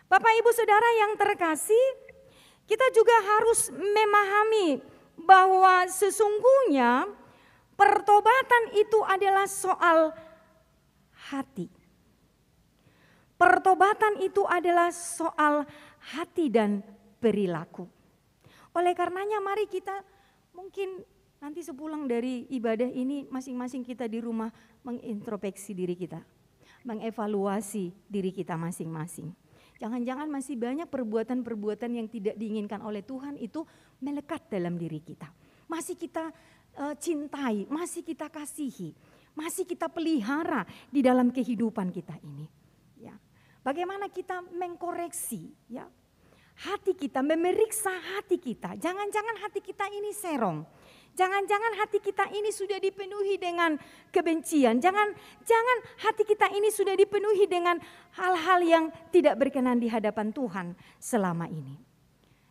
Bapak Ibu Saudara yang terkasih, kita juga harus memahami bahwa sesungguhnya pertobatan itu adalah soal hati. Pertobatan itu adalah soal hati dan perilaku. Oleh karenanya mari kita mungkin nanti sepulang dari ibadah ini masing-masing kita di rumah mengintrospeksi diri kita. Mengevaluasi diri kita masing-masing. Jangan-jangan masih banyak perbuatan-perbuatan yang tidak diinginkan oleh Tuhan itu melekat dalam diri kita. Masih kita cintai, masih kita kasihi. Masih kita pelihara di dalam kehidupan kita ini. Ya. Bagaimana kita mengkoreksi ya, hati kita, memeriksa hati kita. Jangan-jangan hati kita ini serong. Jangan-jangan hati kita ini sudah dipenuhi dengan kebencian. Jangan hati kita ini sudah dipenuhi dengan hal-hal yang tidak berkenan di hadapan Tuhan selama ini.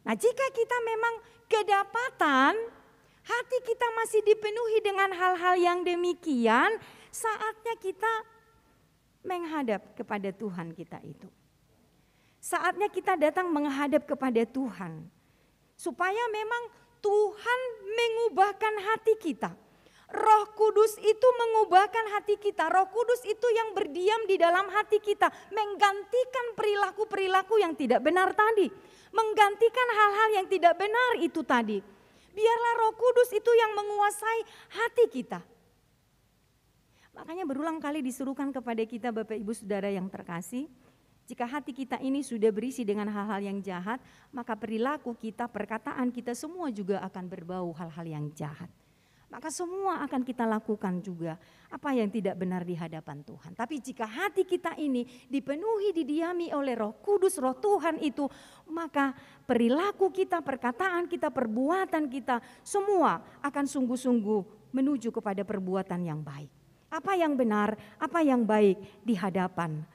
Nah, jika kita memang kedapatan hati kita masih dipenuhi dengan hal-hal yang demikian, saatnya kita menghadap kepada Tuhan kita itu. Saatnya kita datang menghadap kepada Tuhan. Supaya memang Tuhan mengubahkan hati kita. Roh Kudus itu mengubahkan hati kita. Roh Kudus itu yang berdiam di dalam hati kita. Menggantikan perilaku-perilaku yang tidak benar tadi. Menggantikan hal-hal yang tidak benar itu tadi. Biarlah Roh Kudus itu yang menguasai hati kita. Makanya berulang kali disuruhkan kepada kita Bapak Ibu Saudara yang terkasih, jika hati kita ini sudah berisi dengan hal-hal yang jahat, maka perilaku kita, perkataan kita semua juga akan berbau hal-hal yang jahat. Maka semua akan kita lakukan juga apa yang tidak benar di hadapan Tuhan. Tapi jika hati kita ini dipenuhi, didiami oleh Roh Kudus, Roh Tuhan itu, maka perilaku kita, perkataan kita, perbuatan kita, semua akan sungguh-sungguh menuju kepada perbuatan yang baik. Apa yang benar, apa yang baik di hadapan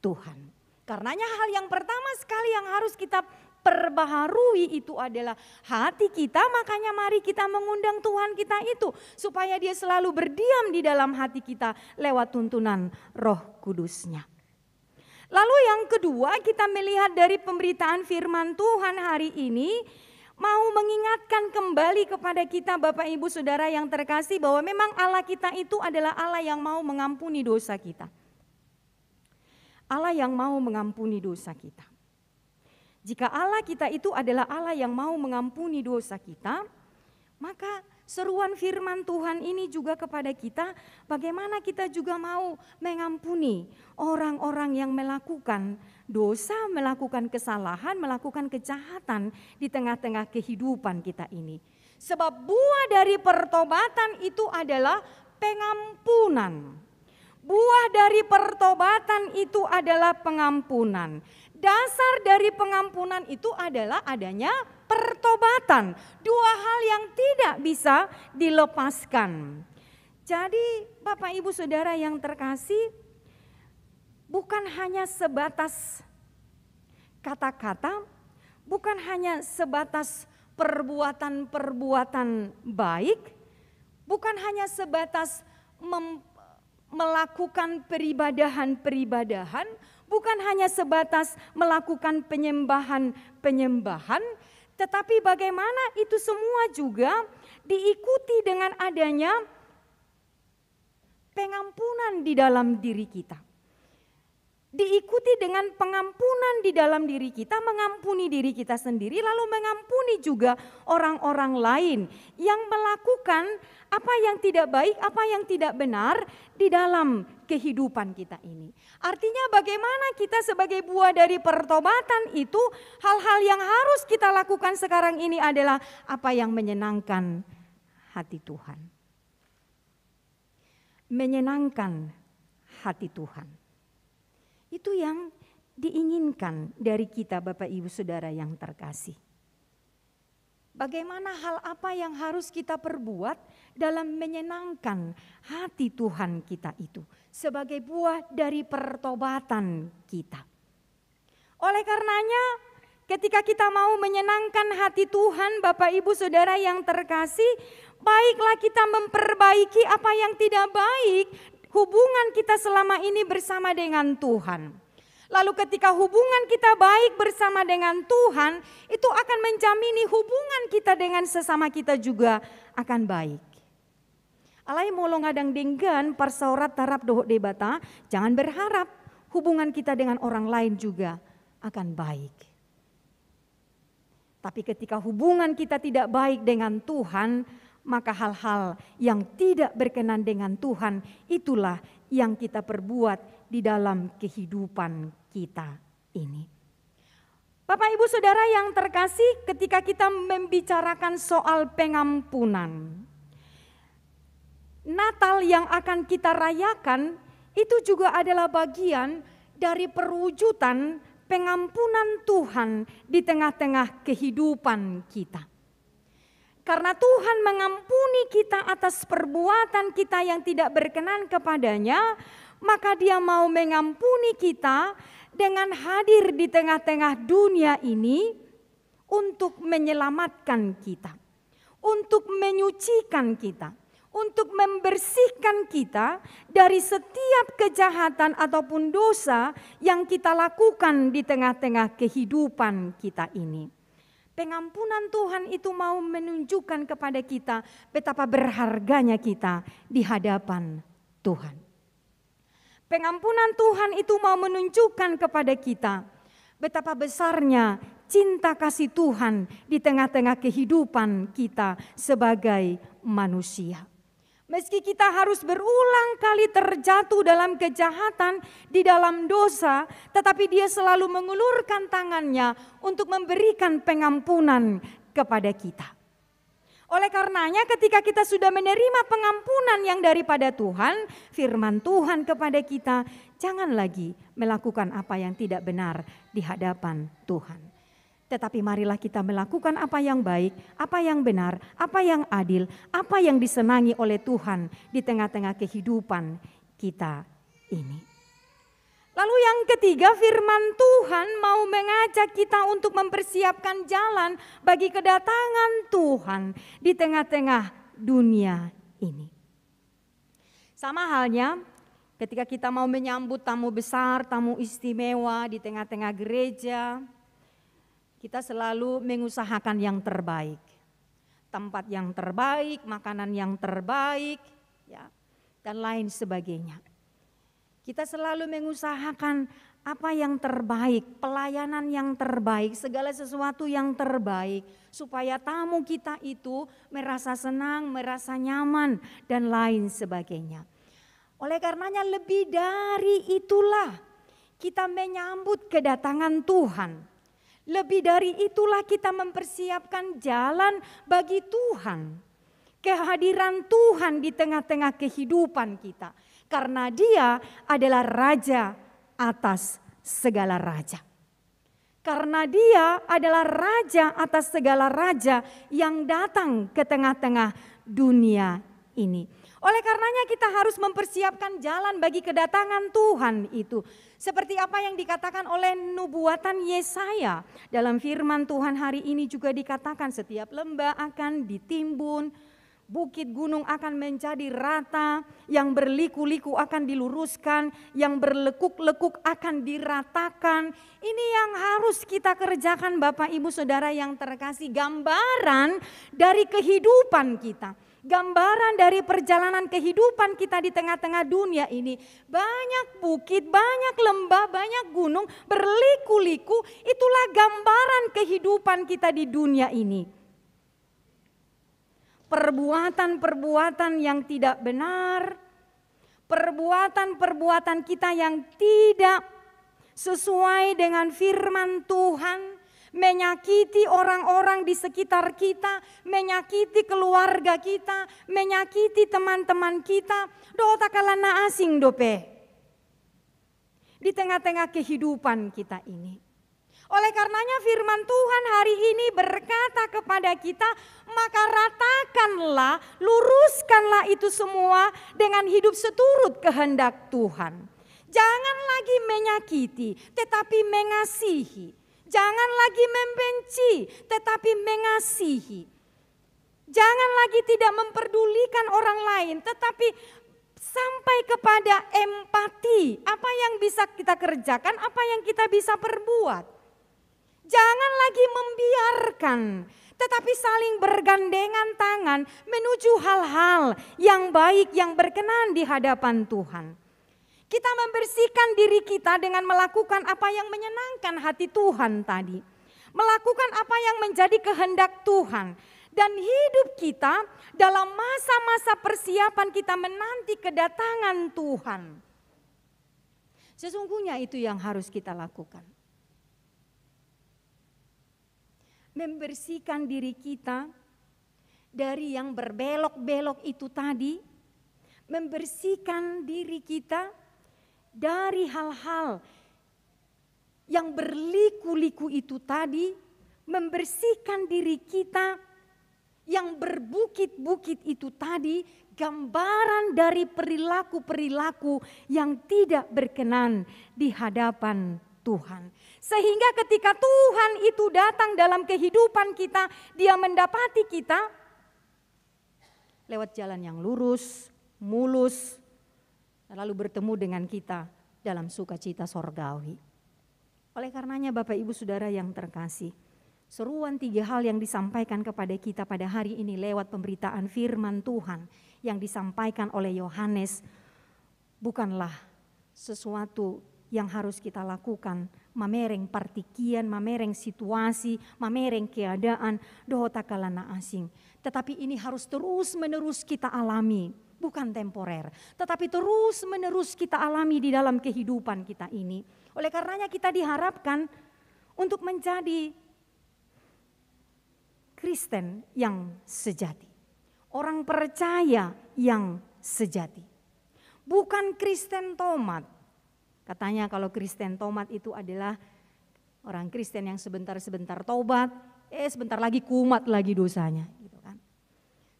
Tuhan. Karenanya hal yang pertama sekali yang harus kita perbaharui itu adalah hati kita, makanya mari kita mengundang Tuhan kita itu supaya dia selalu berdiam di dalam hati kita lewat tuntunan Roh Kudus-Nya. Lalu yang kedua, kita melihat dari pemberitaan firman Tuhan hari ini mau mengingatkan kembali kepada kita Bapak Ibu Saudara yang terkasih bahwa memang Allah kita itu adalah Allah yang mau mengampuni dosa kita. Allah yang mau mengampuni dosa kita. Jika Allah kita itu adalah Allah yang mau mengampuni dosa kita, maka seruan firman Tuhan ini juga kepada kita, bagaimana kita juga mau mengampuni orang-orang yang melakukan dosa, melakukan kesalahan, melakukan kejahatan di tengah-tengah kehidupan kita ini. Sebab buah dari pertobatan itu adalah pengampunan. Buah dari pertobatan itu adalah pengampunan. Dasar dari pengampunan itu adalah adanya pertobatan. Dua hal yang tidak bisa dilepaskan. Jadi Bapak Ibu Saudara yang terkasih, bukan hanya sebatas kata-kata, bukan hanya sebatas perbuatan-perbuatan baik, bukan hanya sebatas melakukan peribadahan-peribadahan, bukan hanya sebatas melakukan penyembahan, tetapi bagaimana itu semua juga diikuti dengan adanya pengampunan di dalam diri kita. Diikuti dengan pengampunan di dalam diri kita, mengampuni diri kita sendiri, lalu mengampuni juga orang-orang lain yang melakukan apa yang tidak baik, apa yang tidak benar di dalam kehidupan kita ini. Artinya bagaimana kita sebagai buah dari pertobatan itu, hal-hal yang harus kita lakukan sekarang ini adalah apa yang menyenangkan hati Tuhan. Menyenangkan hati Tuhan. Itu yang diinginkan dari kita Bapak Ibu Saudara yang terkasih. Bagaimana hal apa yang harus kita perbuat dalam menyenangkan hati Tuhan kita itu sebagai buah dari pertobatan kita. Oleh karenanya ketika kita mau menyenangkan hati Tuhan Bapak Ibu Saudara yang terkasih, baiklah kita memperbaiki apa yang tidak baik hubungan kita selama ini bersama dengan Tuhan. Lalu ketika hubungan kita baik bersama dengan Tuhan, itu akan menjamini hubungan kita dengan sesama kita juga akan baik. Alai molong adang denggan persaurat tarap dohok debata, jangan berharap hubungan kita dengan orang lain juga akan baik. Tapi ketika hubungan kita tidak baik dengan Tuhan, maka hal-hal yang tidak berkenan dengan Tuhan itulah yang kita perbuat di dalam kehidupan kita ini. Bapak Ibu Saudara yang terkasih, ketika kita membicarakan soal pengampunan, Natal yang akan kita rayakan itu juga adalah bagian dari perwujudan pengampunan Tuhan di tengah-tengah kehidupan kita. Karena Tuhan mengampuni kita atas perbuatan kita yang tidak berkenan kepadanya, maka Dia mau mengampuni kita dengan hadir di tengah-tengah dunia ini untuk menyelamatkan kita, untuk menyucikan kita, untuk membersihkan kita dari setiap kejahatan ataupun dosa yang kita lakukan di tengah-tengah kehidupan kita ini. Pengampunan Tuhan itu mau menunjukkan kepada kita betapa berharganya kita di hadapan Tuhan. Pengampunan Tuhan itu mau menunjukkan kepada kita betapa besarnya cinta kasih Tuhan di tengah-tengah kehidupan kita sebagai manusia. Meski kita harus berulang kali terjatuh dalam kejahatan, di dalam dosa, tetapi Dia selalu mengulurkan tangannya untuk memberikan pengampunan kepada kita. Oleh karenanya ketika kita sudah menerima pengampunan yang daripada Tuhan, firman Tuhan kepada kita, jangan lagi melakukan apa yang tidak benar di hadapan Tuhan. Tetapi marilah kita melakukan apa yang baik, apa yang benar, apa yang adil, apa yang disenangi oleh Tuhan di tengah-tengah kehidupan kita ini. Lalu yang ketiga, firman Tuhan mau mengajak kita untuk mempersiapkan jalan bagi kedatangan Tuhan di tengah-tengah dunia ini. Sama halnya ketika kita mau menyambut tamu besar, tamu istimewa di tengah-tengah gereja, kita selalu mengusahakan yang terbaik, tempat yang terbaik, makanan yang terbaik, ya, dan lain sebagainya. Kita selalu mengusahakan apa yang terbaik, pelayanan yang terbaik, segala sesuatu yang terbaik, supaya tamu kita itu merasa senang, merasa nyaman, dan lain sebagainya. Oleh karenanya lebih dari itulah kita menyambut kedatangan Tuhan. Lebih dari itulah kita mempersiapkan jalan bagi Tuhan. Kehadiran Tuhan di tengah-tengah kehidupan kita. Karena Dia adalah Raja atas segala raja. Karena Dia adalah Raja atas segala raja yang datang ke tengah-tengah dunia ini. Oleh karenanya kita harus mempersiapkan jalan bagi kedatangan Tuhan itu. Seperti apa yang dikatakan oleh nubuatan Yesaya. Dalam firman Tuhan hari ini juga dikatakan setiap lembah akan ditimbun, Bukit gunung akan menjadi rata, yang berliku-liku akan diluruskan, yang berlekuk-lekuk akan diratakan. Ini yang harus kita kerjakan Bapak Ibu Saudara yang terkasih, gambaran dari kehidupan kita. Gambaran dari perjalanan kehidupan kita di tengah-tengah dunia ini. Banyak bukit, banyak lembah, banyak gunung, berliku-liku, itulah gambaran kehidupan kita di dunia ini. Perbuatan-perbuatan yang tidak benar, perbuatan-perbuatan kita yang tidak sesuai dengan firman Tuhan, menyakiti orang-orang di sekitar kita, menyakiti keluarga kita, menyakiti teman-teman kita, doa kalana asing dope. Di tengah-tengah kehidupan kita ini. Oleh karenanya firman Tuhan hari ini berkata kepada kita, maka ratakanlah, luruskanlah itu semua dengan hidup seturut kehendak Tuhan. Jangan lagi menyakiti, tetapi mengasihi. Jangan lagi membenci, tetapi mengasihi. Jangan lagi tidak memperdulikan orang lain, tetapi sampai kepada empati. Apa yang bisa kita kerjakan, apa yang kita bisa perbuat. Jangan lagi membiarkan, tetapi saling bergandengan tangan menuju hal-hal yang baik, yang berkenan di hadapan Tuhan. Kita membersihkan diri kita dengan melakukan apa yang menyenangkan hati Tuhan tadi. Melakukan apa yang menjadi kehendak Tuhan. Dan hidup kita dalam masa-masa persiapan kita menanti kedatangan Tuhan. Sesungguhnya itu yang harus kita lakukan. Membersihkan diri kita dari yang berbelok-belok itu tadi, membersihkan diri kita dari hal-hal yang berliku-liku itu tadi, membersihkan diri kita yang berbukit-bukit itu tadi, gambaran dari perilaku-perilaku yang tidak berkenan di hadapan Tuhan. Sehingga ketika Tuhan itu datang dalam kehidupan kita, Dia mendapati kita lewat jalan yang lurus, mulus, lalu bertemu dengan kita dalam sukacita sorgawi. Oleh karenanya Bapak Ibu Saudara yang terkasih, seruan 3 hal yang disampaikan kepada kita pada hari ini lewat pemberitaan firman Tuhan yang disampaikan oleh Yohanes bukanlah sesuatu yang harus kita lakukan, mamereng partikian, mamereng situasi, mamereng keadaan, dohota kalana asing. Tetapi ini harus terus menerus kita alami, bukan temporer. Tetapi terus menerus kita alami di dalam kehidupan kita ini. Oleh karenanya kita diharapkan untuk menjadi Kristen yang sejati. Orang percaya yang sejati. Bukan Kristen tomat. Katanya kalau Kristen tomat itu adalah orang Kristen yang sebentar-sebentar tobat, sebentar lagi kumat lagi dosanya, gitu kan.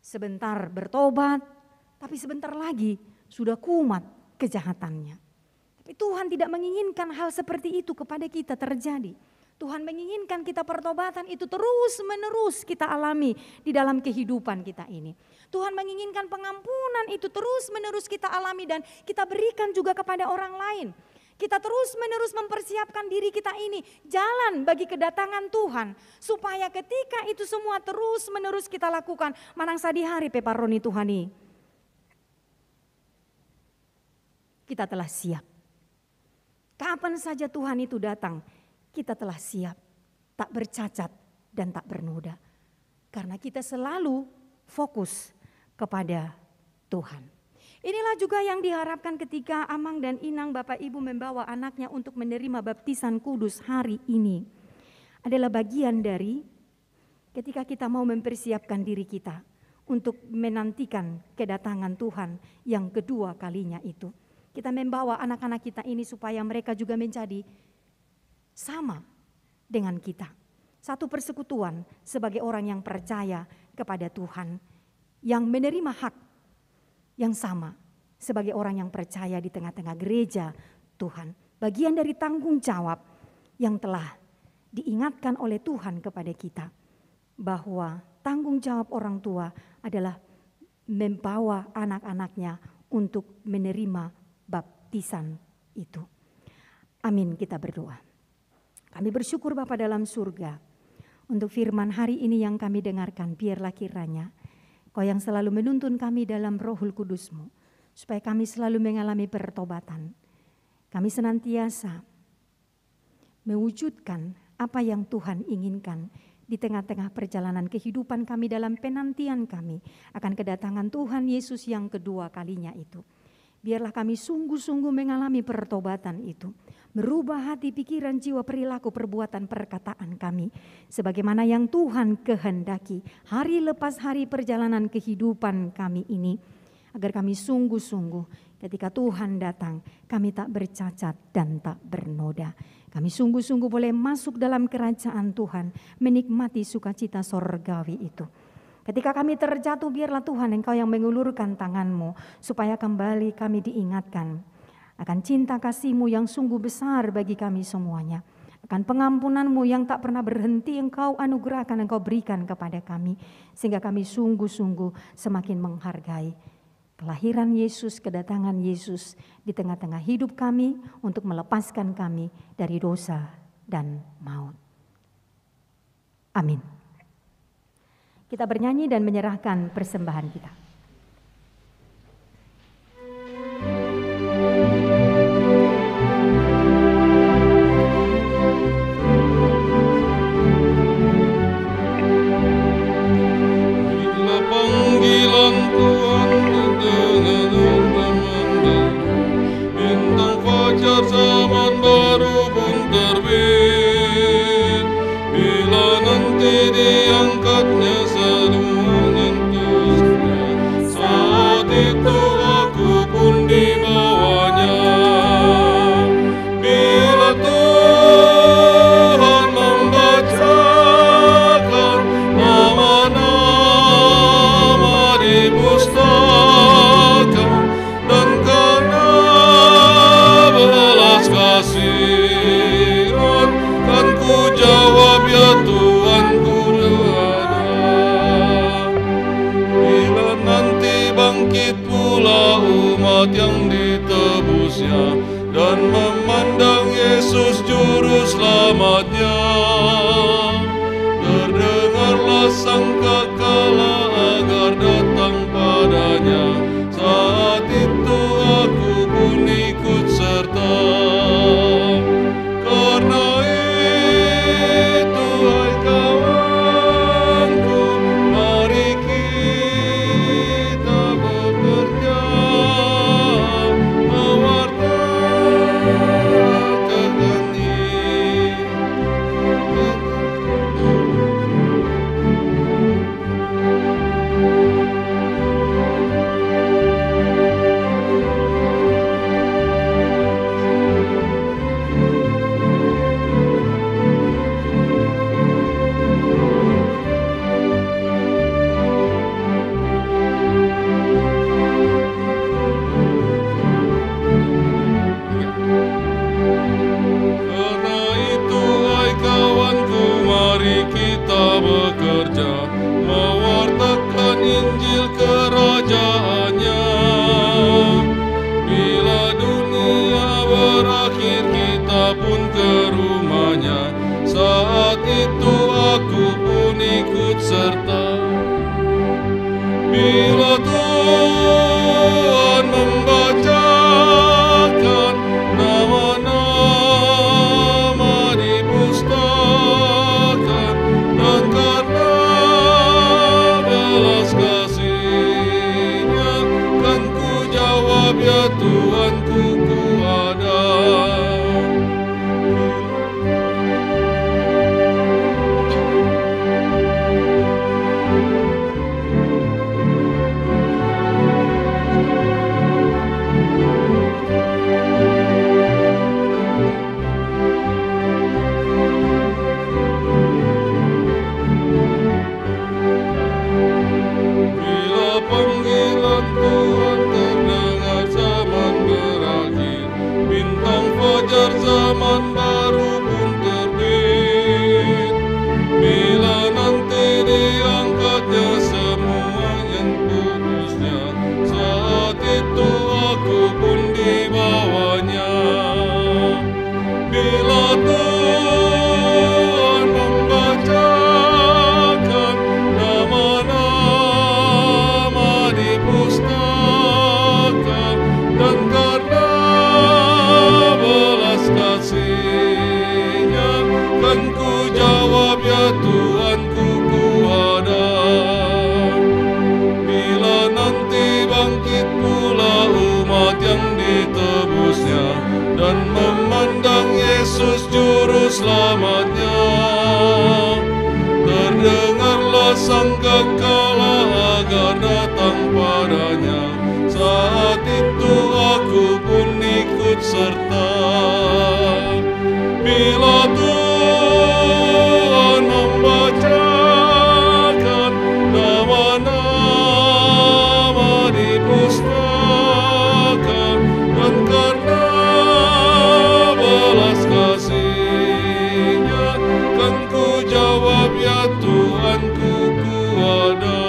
Sebentar bertobat, tapi sebentar lagi sudah kumat kejahatannya. Tapi Tuhan tidak menginginkan hal seperti itu kepada kita terjadi. Tuhan menginginkan kita pertobatan itu terus menerus kita alami di dalam kehidupan kita ini. Tuhan menginginkan pengampunan itu terus menerus kita alami dan kita berikan juga kepada orang lain. Kita terus menerus mempersiapkan diri kita ini jalan bagi kedatangan Tuhan. Supaya ketika itu semua terus menerus kita lakukan. Manangsa di hari peparoni Tuhani. Kita telah siap. Kapan saja Tuhan itu datang, kita telah siap. Tak bercacat dan tak bernoda. Karena kita selalu fokus kepada Tuhan. Inilah juga yang diharapkan ketika Amang dan Inang Bapak Ibu membawa anaknya untuk menerima baptisan kudus hari ini. Adalah bagian dari ketika kita mau mempersiapkan diri kita untuk menantikan kedatangan Tuhan yang kedua kalinya itu. Kita membawa anak-anak kita ini supaya mereka juga menjadi sama dengan kita. Satu persekutuan sebagai orang yang percaya kepada Tuhan. Yang menerima hak yang sama sebagai orang yang percaya di tengah-tengah gereja Tuhan. Bagian dari tanggung jawab yang telah diingatkan oleh Tuhan kepada kita. Bahwa tanggung jawab orang tua adalah membawa anak-anaknya untuk menerima baptisan itu. Amin, kita berdoa. Kami bersyukur Bapa dalam surga untuk firman hari ini yang kami dengarkan. Biarlah kiranya Kau yang selalu menuntun kami dalam Rohul Kudus-Mu, supaya kami selalu mengalami pertobatan. Kami senantiasa mewujudkan apa yang Tuhan inginkan di tengah-tengah perjalanan kehidupan kami dalam penantian kami akan kedatangan Tuhan Yesus yang kedua kalinya itu. Biarlah kami sungguh-sungguh mengalami pertobatan itu, merubah hati, pikiran, jiwa, perilaku, perbuatan, perkataan kami, sebagaimana yang Tuhan kehendaki hari lepas hari perjalanan kehidupan kami ini, agar kami sungguh-sungguh ketika Tuhan datang, kami tak bercacat dan tak bernoda. Kami sungguh-sungguh boleh masuk dalam kerajaan Tuhan, menikmati sukacita sorgawi itu. Ketika kami terjatuh, biarlah Tuhan Engkau yang mengulurkan tangan-Mu, supaya kembali kami diingatkan akan cinta kasih-Mu yang sungguh besar bagi kami semuanya, akan pengampunan-Mu yang tak pernah berhenti Engkau anugerahkan, Engkau berikan kepada kami, sehingga kami sungguh-sungguh semakin menghargai kelahiran Yesus, kedatangan Yesus di tengah-tengah hidup kami untuk melepaskan kami dari dosa dan maut. Amin. Kita bernyanyi dan menyerahkan persembahan kita. Bila panggilan Tuhan bintang fajar zaman baru pun terbit, bila nanti diangkatnya saat itu aku pun dibawanya. Bila Tuhan membacakan nama-nama di pustaka, dan karena belas kasihan kan ku jawab, ya Tuhan ku bangkit pula umat yang ditebusnya dan memandang Yesus juru selamatnya. Terdengarlah sangkakala agar datang padanya, saat itu aku pun ikut serta. Karena itu hai kawanku, mari kita bekerja mewartakan Injil. Karena itu hai kawanku, mari kita bekerja mewartakan Injil kerajaannya. Bila dunia berakhir, kita pun ke rumahnya, saat itu aku pun ikut serta. Bila Tuhan membacakan nama-nama di pustaka, dan karena belas kasih-Nya kan ku jawab, ya Tuhan ku ada. selamatnya. Terdengarlah sangkakala agar datang padanya. Saat itu aku pun ikut serta. Bila Tuhan membacakan nama-nama di pustaka, dan karena belas kasih-Nya kan ku jawab, ya Tuhanku, ku ada.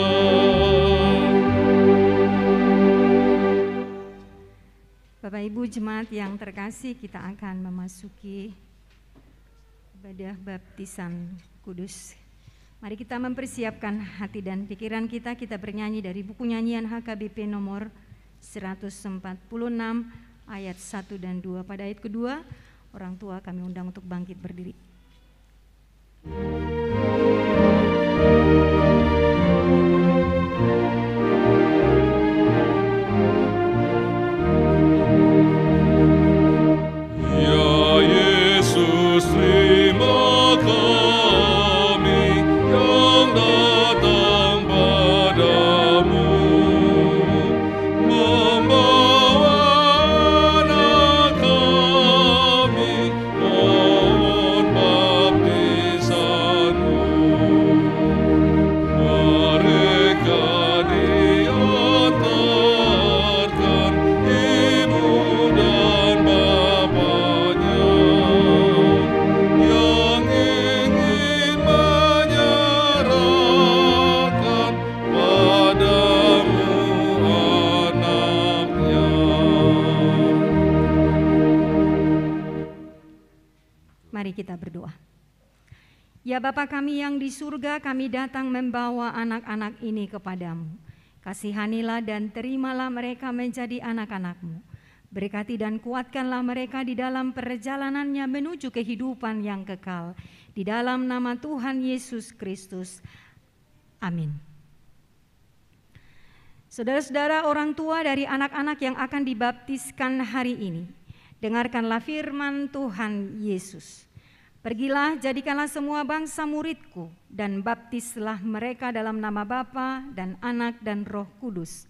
Bapak Ibu jemaat yang terkasih, kita akan memasuki ibadah baptisan kudus. Mari kita mempersiapkan hati dan pikiran kita. Kita bernyanyi dari buku nyanyian HKBP nomor 146 ayat 1 dan 2. Pada ayat kedua, orang tua kami undang untuk bangkit berdiri. Terima kami yang datang padamu, membawa anak kami, mohon baptisan-Mu. Mereka diantarkan ibu dan bapaknya yang ingin menyerahkan padamu anaknya. Mari kita berdoa. Ya Bapa kami yang di surga, kami datang membawa anak-anak ini kepadamu. Kasihanilah dan terimalah mereka menjadi anak-anak-Mu. Berkati dan kuatkanlah mereka di dalam perjalanannya menuju kehidupan yang kekal. Di dalam nama Tuhan Yesus Kristus. Amin. Saudara-saudara, orang tua dari anak-anak yang akan dibaptiskan hari ini, dengarkanlah firman Tuhan Yesus. Pergilah, jadikanlah semua bangsa muridku, dan baptislah mereka dalam nama Bapa dan Anak dan Roh Kudus.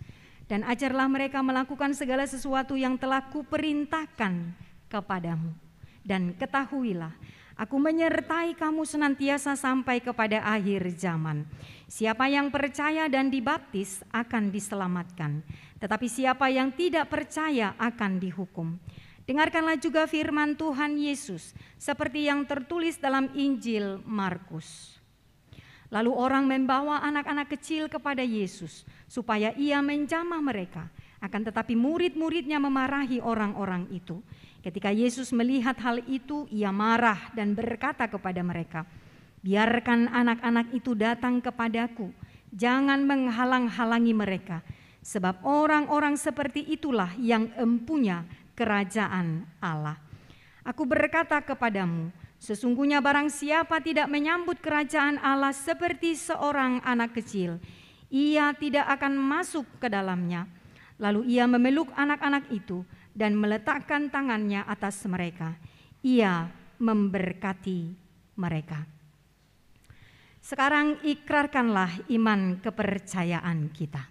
Dan ajarlah mereka melakukan segala sesuatu yang telah kuperintahkan kepadamu. Dan ketahuilah, aku menyertai kamu senantiasa sampai kepada akhir zaman. Siapa yang percaya dan dibaptis akan diselamatkan, tetapi siapa yang tidak percaya akan dihukum. Dengarkanlah juga firman Tuhan Yesus seperti yang tertulis dalam Injil Markus. Lalu orang membawa anak-anak kecil kepada Yesus supaya ia menjamah mereka. Akan tetapi murid-muridnya memarahi orang-orang itu. Ketika Yesus melihat hal itu, ia marah dan berkata kepada mereka, "Biarkan anak-anak itu datang kepadaku, jangan menghalang-halangi mereka. Sebab orang-orang seperti itulah yang empunya kerajaan Allah. Aku berkata kepadamu, sesungguhnya barang siapa tidak menyambut kerajaan Allah seperti seorang anak kecil, ia tidak akan masuk ke dalamnya." Lalu ia memeluk anak-anak itu dan meletakkan tangannya atas mereka. Ia memberkati mereka. Sekarang ikrarkanlah iman kepercayaan kita.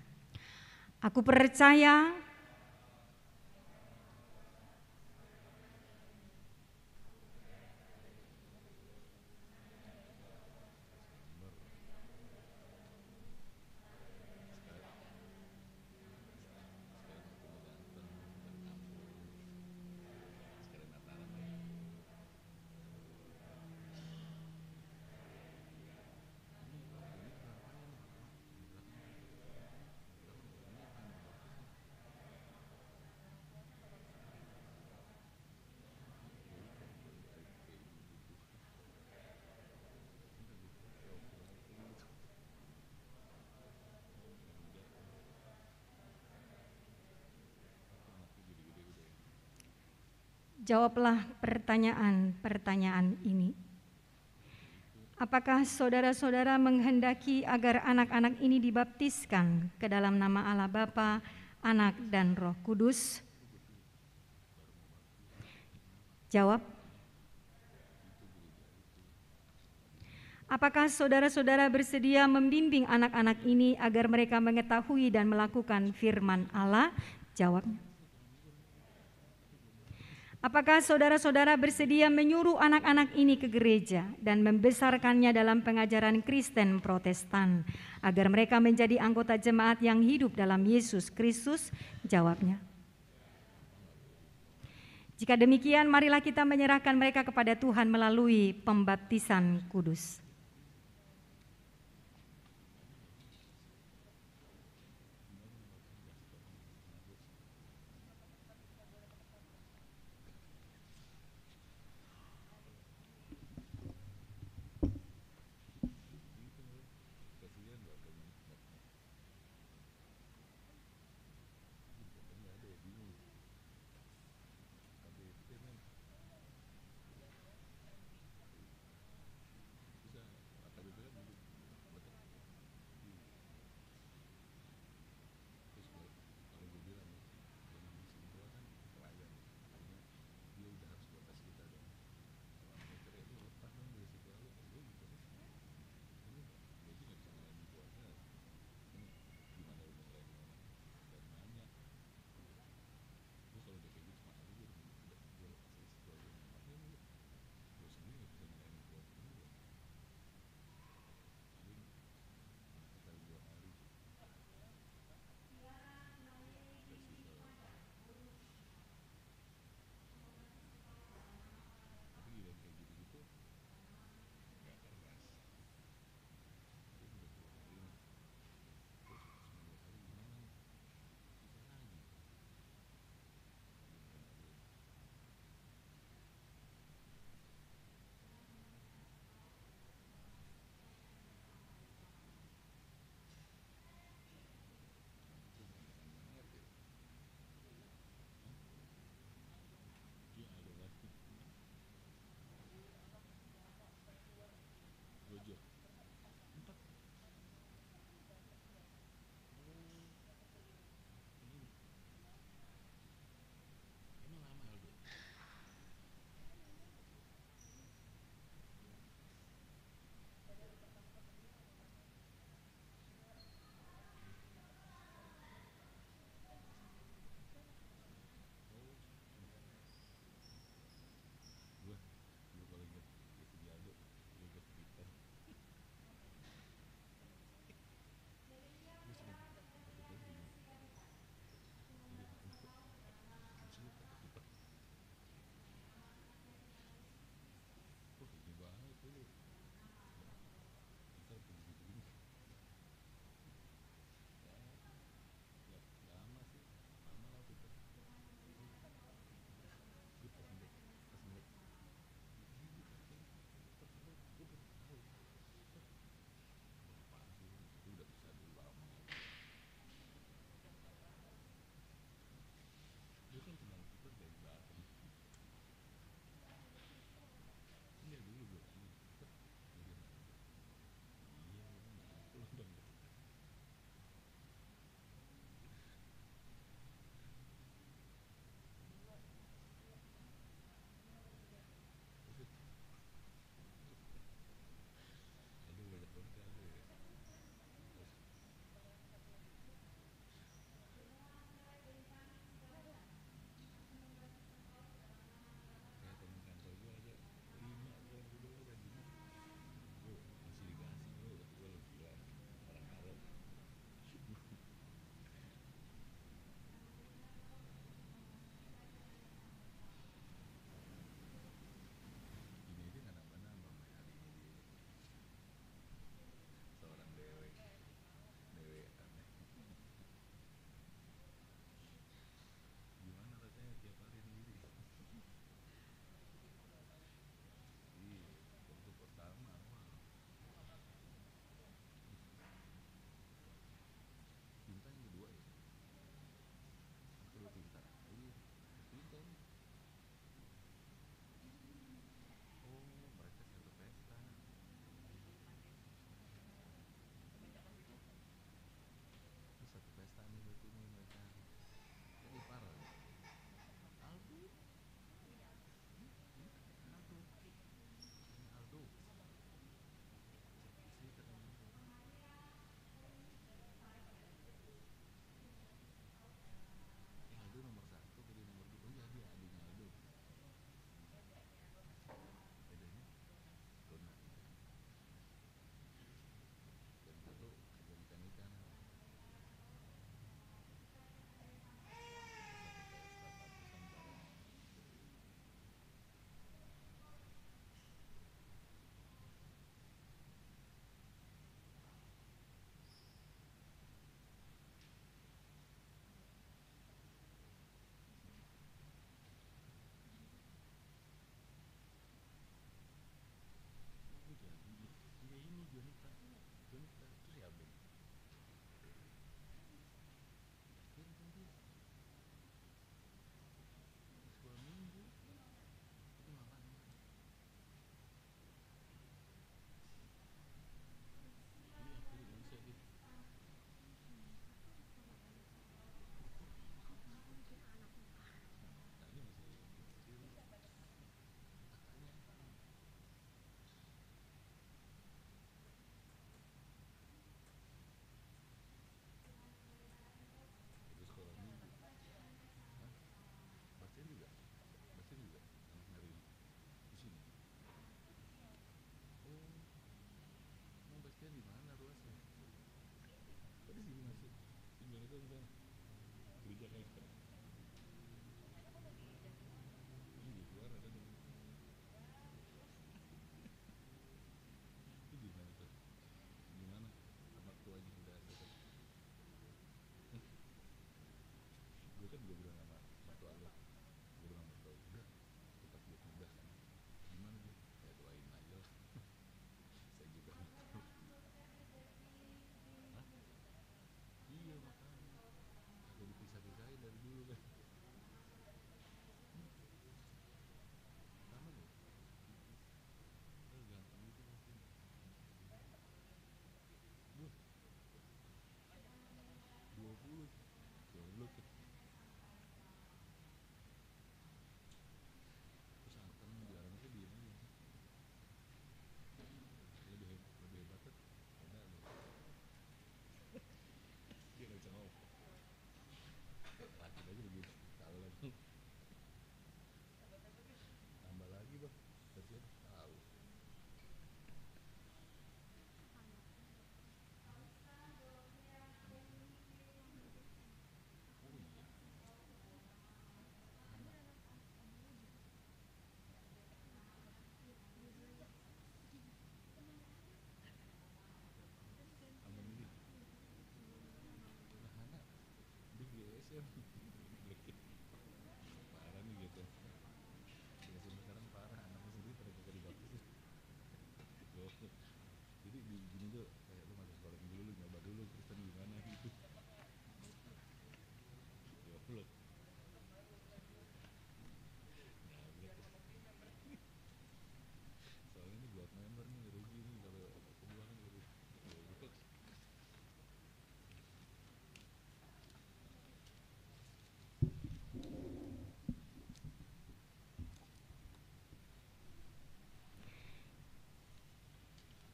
Aku percaya jawablah pertanyaan-pertanyaan ini. Apakah saudara-saudara menghendaki agar anak-anak ini dibaptiskan ke dalam nama Allah Bapa, Anak, dan Roh Kudus? Jawab. Apakah saudara-saudara bersedia membimbing anak-anak ini agar mereka mengetahui dan melakukan firman Allah? Jawabnya. Apakah saudara-saudara bersedia menyuruh anak-anak ini ke gereja dan membesarkannya dalam pengajaran Kristen Protestan agar mereka menjadi anggota jemaat yang hidup dalam Yesus Kristus? Jawabnya. Jika demikian, marilah kita menyerahkan mereka kepada Tuhan melalui pembaptisan kudus.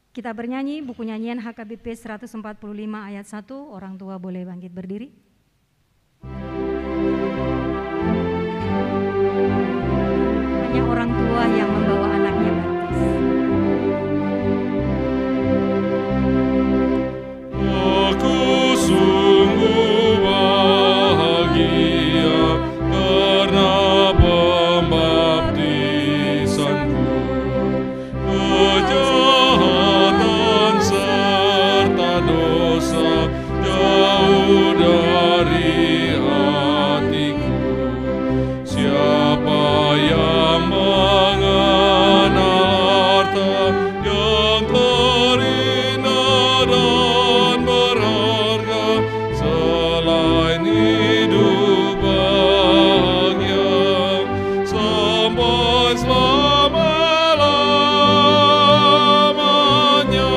Kita bernyanyi buku nyanyian HKBP 145 ayat 1, orang tua boleh bangkit berdiri. Hanya orang tua yang membawa anaknya baptis. Aku sungguh bahagia karena pembaptisanku. Kejahatan serta dosa jauh dari hatiku. Siapa yang mengenal harta yang terindah dan berharga selain hidup bahagia sampai selama-lamanya.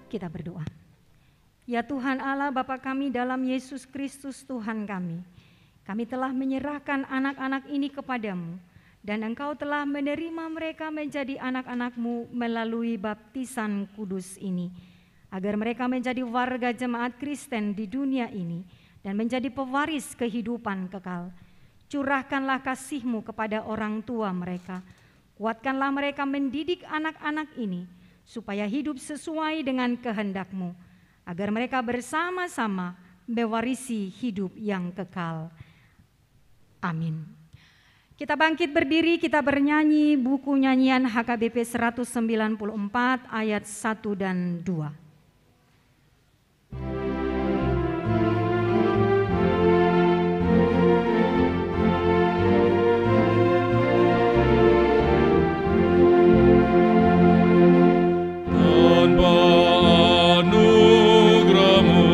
Kita berdoa. Ya Tuhan Allah Bapa kami dalam Yesus Kristus Tuhan kami telah menyerahkan anak-anak ini kepadamu dan Engkau telah menerima mereka menjadi anak-anak-Mu melalui baptisan kudus ini, agar mereka menjadi warga jemaat Kristen di dunia ini dan menjadi pewaris kehidupan kekal. Curahkanlah kasih-Mu kepada orang tua mereka, kuatkanlah mereka mendidik anak-anak ini supaya hidup sesuai dengan kehendak-Mu, agar mereka bersama-sama mewarisi hidup yang kekal. Amin. Kita bangkit berdiri, kita bernyanyi buku nyanyian HKBP 194 ayat 1 dan 2. Karena anugerah-Mu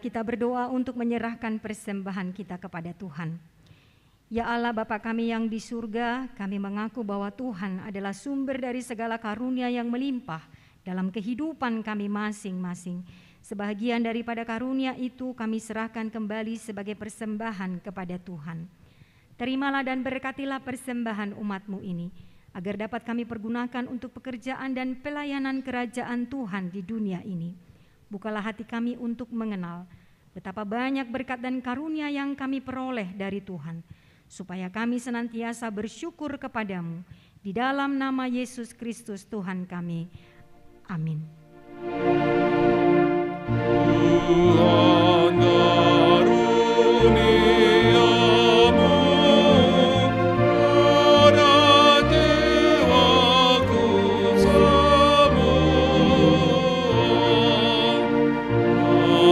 Marilah kita berdoa untuk menyerahkan persembahan kita kepada Tuhan. Ya Allah Bapa kami yang di surga, kami mengaku bahwa Tuhan adalah sumber dari segala karunia yang melimpah dalam kehidupan kami masing-masing. Sebahagian daripada karunia itu kami serahkan kembali sebagai persembahan kepada Tuhan. Terimalah dan berkatilah persembahan umat-Mu ini, agar dapat kami pergunakan untuk pekerjaan dan pelayanan kerajaan Tuhan di dunia ini. Bukalah hati kami untuk mengenal betapa banyak berkat dan karunia yang kami peroleh dari Tuhan, supaya kami senantiasa bersyukur kepadamu. Di dalam nama Yesus Kristus Tuhan kami. Amin. Tuhan karuniamu pada jiwaku semua,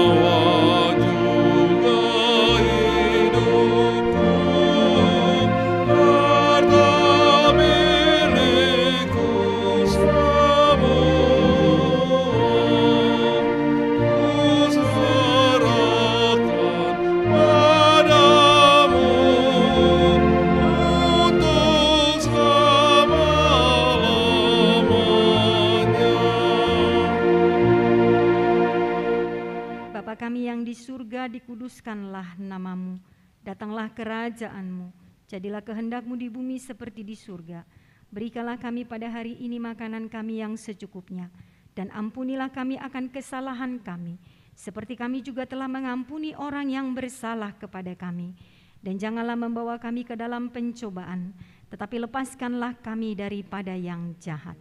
bawa juga hidupku, harta milikku semua. Bapa kami yang di surga, dikuduskanlah nama-Mu, datanglah kerajaan-Mu, jadilah kehendak-Mu di bumi seperti di surga. Berikanlah kami pada hari ini makanan kami yang secukupnya, dan ampunilah kami akan kesalahan kami, seperti kami juga telah mengampuni orang yang bersalah kepada kami. Dan janganlah membawa kami ke dalam pencobaan, tetapi lepaskanlah kami daripada yang jahat.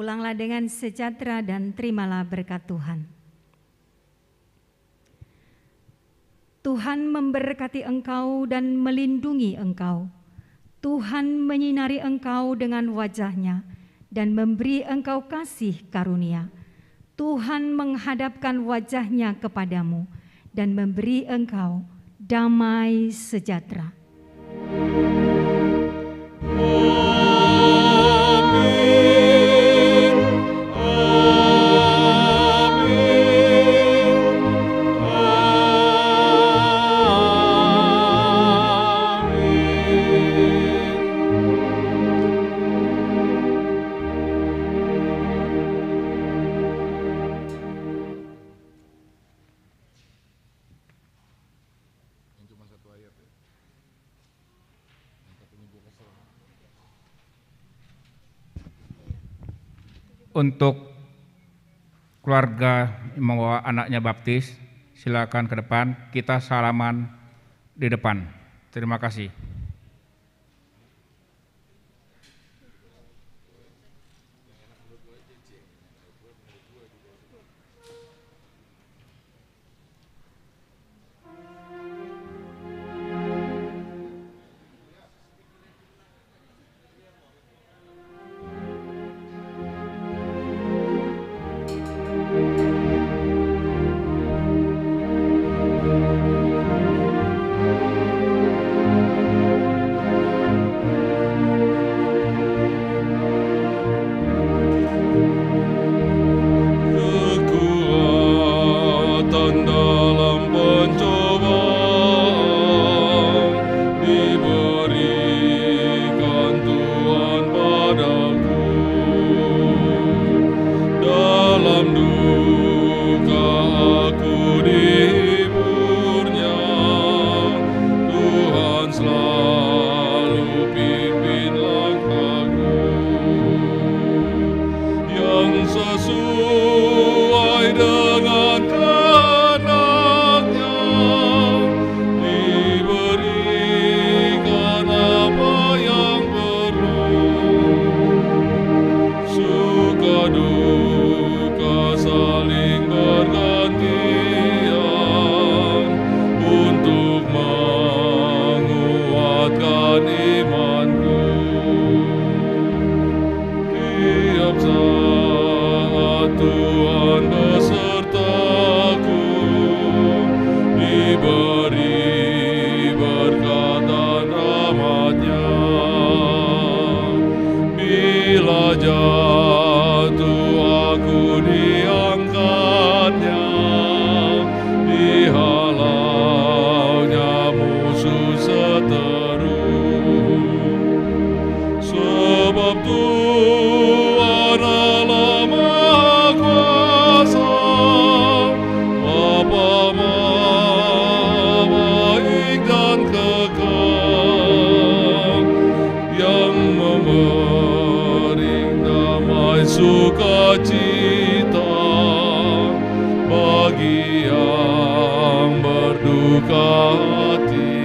Pulanglah dengan sejahtera dan terimalah berkat Tuhan. Tuhan memberkati engkau dan melindungi engkau. Tuhan menyinari engkau dengan wajah-Nya dan memberi engkau kasih karunia. Tuhan menghadapkan wajah-Nya kepadamu dan memberi engkau damai sejahtera. Untuk keluarga yang membawa anaknya baptis, silakan ke depan, kita salaman di depan. Terima kasih. Sesuai dengan terus. Sebab Tuhan Allah Maha Kuasa, Bapa Maha baik dan kekal, yang memberi damai sukacita bagi yang berduka hati.